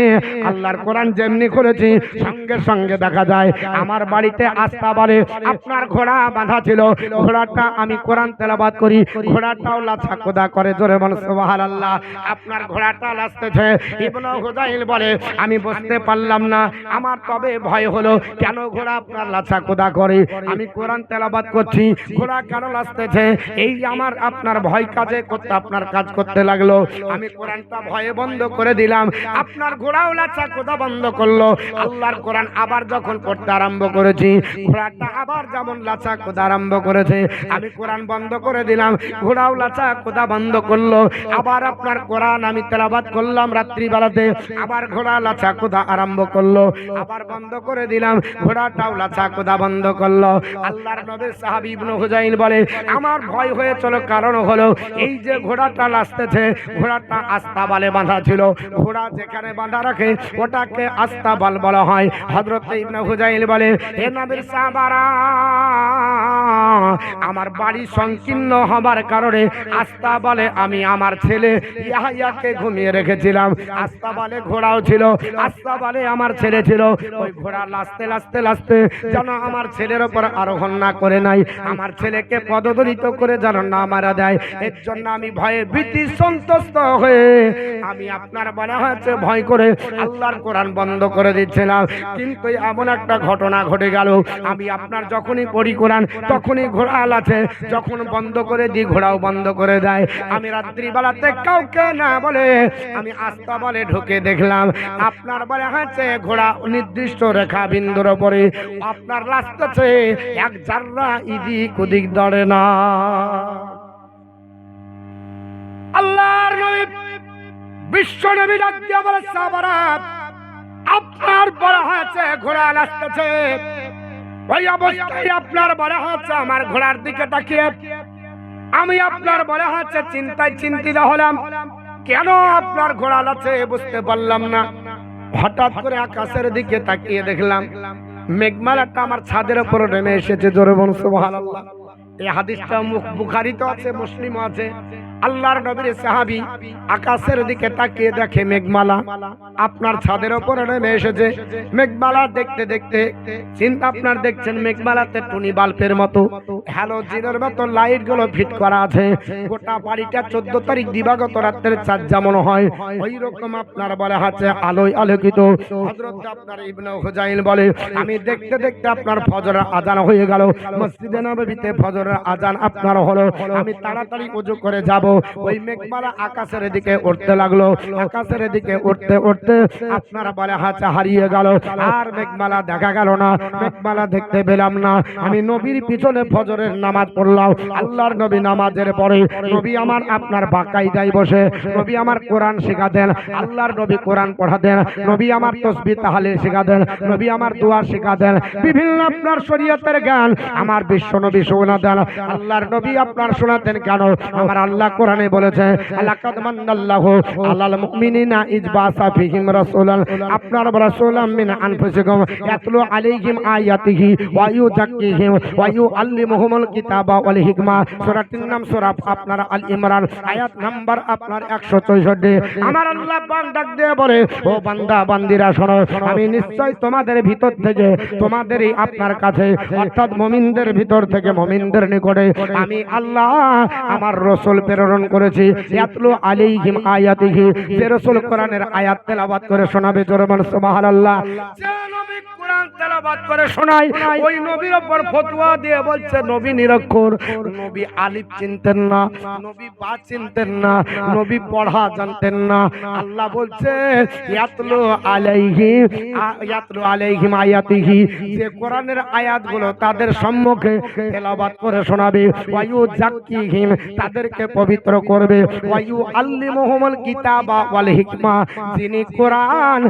আল্লাহর কোরআন যেমনি খুলেছি সঙ্গে সঙ্গে দেখা যায় আমার বাড়িতে আস্থা বলে আপনার ঘোড়া বাঁধা ছিল, ঘোড়াটা আমি কোরআন তেলাওয়াত করি, ঘোড়াটাও লাছা কোদা করে জোরে বল সুবহানাল্লাহ। আপনার ঘোড়াটা লাচতেছে। ইবনে হুজাইল বলে আমি বুঝতে পারলাম না, আমার তবে ভয় হলো কেন ঘোড়া আপনার লাছা কোদা করে, আমি কোরআন তেলাওয়াত করছি ঘোড়া কেন লাচতেছে, এই আমার আপনার ভয় কাজে করতে আপনার কাজ করতে লাগলো। আমি কোরআনটা ভয়ে বন্ধ করে দিলাম, আপনার ঘোড়াও লাচা কোদা বন্ধ করলো। আল্লাহর কোরআন আবার যখন পড়তে আরম্ভ করেছি ঘোড়াটা আবার যেমন লাচা কোদা আরম্ভ করেছে, আমি কোরআন বন্ধ করে দিলাম, ঘোড়াও লাচা কোদা বন্ধ করলো। আবার আপনার কোরআন আমি তেলাওয়াত করলাম রাত্রি বেলাতে, আবার ঘোড়া লাচা কোদা আরম্ভ করলো, আবার বন্ধ করে দিলাম, ঘোড়াটাও লাচা কোদা বন্ধ করলো। আল্লাহর নবীর সাহাবী ইবনে হুজাইল বলে আমার ভয় হয়েছিল, কারণ হলো এই যে ঘোড়াটা লাচতেছে ঘোড়াটা আস্তাবালে বাঁধা ছিল, ঘোড়া যেখানে বাঁধা রাখে ওটাকে আস্তাবাল বলা হয়। হযরত ইবনে হুজাইল বলে হে নবীর সাহাবারা, আমার বাড়ি সংকীর্ণ হবার কারণে আস্তাবালে আমি আমার ছেলে ইয়াহইয়াকে ঘুমিয়ে রেখেছিলাম, আস্তাবালে ঘোড়াও ছিল, আস্তাবালে আমার ছেলে ছিল। ওই ঘোড়া লাচতে লাচতে লাচতে যেন আমার ছেলের ওপর আরোহণ না করে নাই, আমার ছেলেকে পদদলিত করে যেন না মারা দেয়, এর জন্য আমি ভয়ে ভীতি সন্তুষ্ট হয়ে আমি আপনার বলা হয়েছে ভয় করে আল্লাহর কোরআন বন্ধ করে দিচ্ছিলাম। কিন্তু এমন একটা ঘটনা ঘটে গেল, আমি আপনার যখনই পড়ি কোরআন তখনই ঘোড়া আছে, যখন বন্ধ করে দিই ঘোড়াও বন্ধ করে দেয়। আমি রাত্রিবেলাতে কাউকে না বলে আমি আস্থা বলে ঢুকে দেখলাম আপনার বলে হয়েছে ঘোড়া নির্দিষ্ট রেখা বিন্দুর উপরে আপনার লাচতেছে, এক জাররা এদিক ওদিক দড়ে না। আল্লাহর নবী বিশ্ব নবী ডাক দিয়া বলে সাহাবারা, আপনার বলা হয়েছে ঘোড়া লাচতেছে, ওই অবস্থায় আপনার বলা হচ্ছে আমার ঘোড়ার দিকে তাকিয়ে আমি আপনার বলা হচ্ছে চিন্তায় চিন্তিত হলাম, কেন আপনার ঘোড়া লাচে বুঝতে পারলাম না। হঠাৎ করে আকাশের দিকে তাকিয়ে দেখলাম মেঘমালাটা আমার ছাদের উপর নেমে এসেছে জোরে বলুন সুবহানাল্লাহ। এই হাদিসটা বুখারীতে আছে, মুসলিমও আছে। আল্লাহর নবীর সাহাবী আকাশের দিকে তাকিয়ে দেখে মেঘমালা আপনার ছাদের উপরে নেমে এসেছে। মেঘমালা দেখতে দেখতে চিন্তা আপনার দেখছেন মেঘমালাতে টুনি বাল্বের মতো হ্যালোজিনের মতো লাইট গুলো ফিট করা আছে, গোটা বাড়িটা 14 তারিখ দিবাগত রাতের চাঁদ যেমন হয় ওই রকম আপনার বলে আছে আলোয় আলোকিত। হযরত আপনার ইবনে হুজাইল বলে আমি দেখতে দেখতে আপনার ফজরের আযান হয়ে গেল, মসজিদে নববীতে ফজরের আযান আপনার হলো, আমি তাড়াতাড়ি ওযু করে যাব। ওই মেঘমালা আকাশের দিকে উঠতে লাগলো, আকাশের দিকে উঠতে উঠতে আপনার বলে হাতে হারিয়ে গেল, আর মেঘমালা দেখা গেল না, মেঘমালা দেখতে পেলাম না। আমি নবীর পিছনে ফজরের নামাজ পড়লাম। আল্লাহর নবী নামাজের পরে নবী আমার আপনার বাকায়দায় বসে নবী আমার কোরআন শেখাতেন, আল্লাহর নবী কোরআন পড়াতেন, নবী আমার তাসবিহ তাহলিল শেখাতেন, নবী আমার দোয়া শেখাতেন, বিভিন্ন আপনার শরীয়তের জ্ঞান আমার বিশ্ব নবী শোনাতেন। আল্লাহর নবী আপনার শোনাতেন কেন? আমার আল্লাহ কোরআনে বলেছে লাকাদ মান্নাল্লাহু আলাল মুমিনিনা ইজ বাসা ফিহিম রাসূলান, আপনার রাসূলাম মিন আনফুসিকুম ইয়াতলু আলাইহিম আয়াতিহি ওয়া ইউযাক্কিহিম ওয়া ইউআল্লিমুহুমুল কিতাবা ওয়াল হিকমা। সূরাটির নাম সূরা আপনার আল ইমরান, আয়াত নাম্বার আপনার 164। আমার আল্লাহ বান্দা দিয়ে বলে ও বান্দা বান্দিরা শোনো, আমি নিশ্চয় তোমাদের ভিতর থেকে তোমাদেরই আপনার কাছে অর্থাৎ মুমিনদের ভিতর থেকে মুমিনদের নিকটে আমি আল্লাহ আমার রাসূল প্রেরণ করেছি। ইয়াতলু আলাইহিম আয়াতিহি, যে রাসূল কোরআনের আয়াত তেলাওয়াত করে শোনাবে জোরে বলুন সুবহানাল্লাহ। যে নবী কোরআন তেলাওয়াত করে শোনায় ওই নবীর উপর ফতোয়া দিয়ে বলছে নবী নিরক্ষর, নবী আলিফ চিনতেন না, নবী বা চিনতেন না, নবী পড়া জানতেন না। আল্লাহ বলছে ইয়াতলু আলাইহিম আয়াতিহি, যে কোরআনের আয়াতগুলো তাদের সম্মুখে তেলাওয়াত করে শোনাবে, ওয়া ইউযাক্কিহিম, তাদেরকে পবিত্র করবে, ওয়া ইউআল্লিমুহুমুল কিতাবা ওয়াল হিকমা, যিনি কোরআন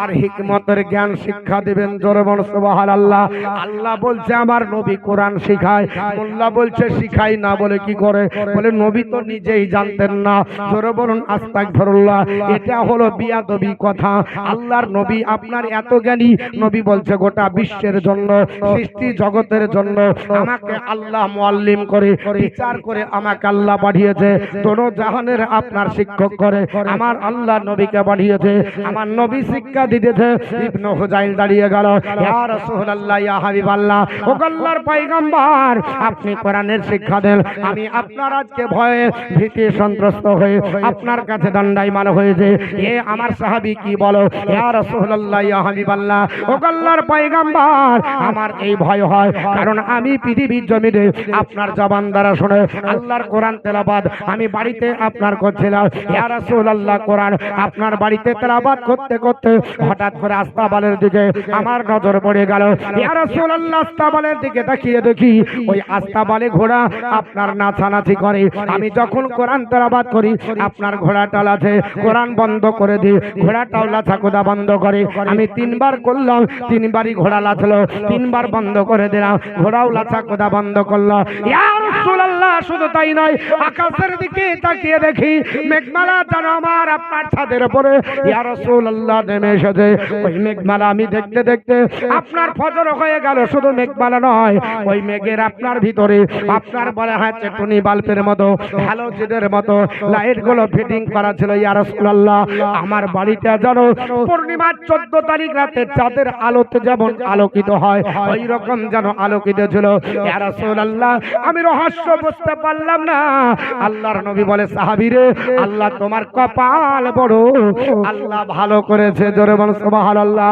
আর হিকমতের জ্ঞান শিক্ষা দিবেন জোরে বলুন সুবহানাল্লাহ। আল্লাহ বলছে আমার নবী কোরআন শিখায়, মোল্লা বলছে শিখাই না, বলে কি করে? বলে নবী তো নিজেই জানতেন না। জোরে বলুন আস্তাগফিরুল্লাহ। এটা হলো বিয়াদবি কথা। আল্লাহর নবী আপনার এত জ্ঞানী, নবী বলছে গোটা বিশ্বের জন্য, সৃষ্টি জগতের জন্য আমাকে আল্লাহ মুআল্লিম করে, টিচার করে আমাকে আল্লাহ পাঠিয়েছে। দোনো জাহানের আপনার শিক্ষক করে আমার আল্লাহ নবীকে পাঠিয়েছে। আমার নবী শিক্ষা দিতেছে। ইবনে হুজাইল দাঁড়িয়ে গেল, ইয়া রাসূলুল্লাহ, ইয়া হাবিবাল্লাহ, ও আল্লাহর পয়গম্বর, আপনি কোরআনের শিক্ষা দেন। আমি আপনার আজকে ভয়ে ভীতি সন্ত্রস্ত হয়ে আপনার কাছে দণ্ডায়মান হয়েছে। এ আমার সাহাবী কি বলো, ইয়া রাসূলুল্লাহ, ইয়া হাবিবাল্লাহ, ও আল্লাহর পয়গম্বর, আমার এই ভয় হয় কারণ আমি পৃথিবীর জমিনে আপনার জবান দ্বারা শুনে আল্লাহর কোরআন তেলাওয়াত আমি বাড়িতে আপনার করছিলাম। ইয়া রাসূলুল্লাহ, কোরআন আপনার বাড়িতে তেলাওয়াত করতে করতে হঠাৎ করে আস্তাবলের দিকে আমার নজর পড়ে গেল। ইয়া রাসূলুল্লাহ, আস্তাবলের দিকে তাকিয়ে দেখি ওই আস্তাবলে ঘোড়া আপনার নাচানাচি করে। আমি যখন কোরআন তেলাওয়াত করি আপনার ঘোড়াটা লাথে, কোরআন বন্ধ করে দিই, ঘোড়াটাও লাথা কোদা বন্ধ করে। আমি তিনবার করলাম, তিনবারই ঘোড়া লাথলো, তিনবার বন্ধ করে দিলাম, ঘোড়াও লাথা কোদা বন্ধ করলো। ইয়া রাসূলুল্লাহ, শুধু তাই নয়, আকাশের দিকে তাকিয়ে দেখি মেঘমালা যেন আমার আপনার ছাদের উপরে ইয়া রাসূলুল্লাহ নেমে এসেছে। ওই মেঘমালা আমি দেখতে দেখতে আপনার ফজর হয়ে গেল। শুধু মেঘমালা নয়, ওই মেঘের আপনার ভিতরে আপনার বলা হয় চেটুনি বাল্বের মতো, হ্যালোজেনের মতো লাইট গুলো ফিটিং করা ছিল। ইয়া রাসূলুল্লাহ, আমার বাড়িটা যেন পূর্ণিমার 14 তারিখ রাতে চাঁদের আলোতে যেমন আলোকিত হয় ওই রকম যেন আলোকিত ছিল। ইয়া রাসূলুল্লাহ, আমি রহস্য বুঝতে পারলাম না। আল্লাহর নবী বলে, সাহাবীরে, আল্লাহ তোমার কপাল বড়, আল্লাহ ভালো করেছে। জোরে বল সুবহানাল্লাহ।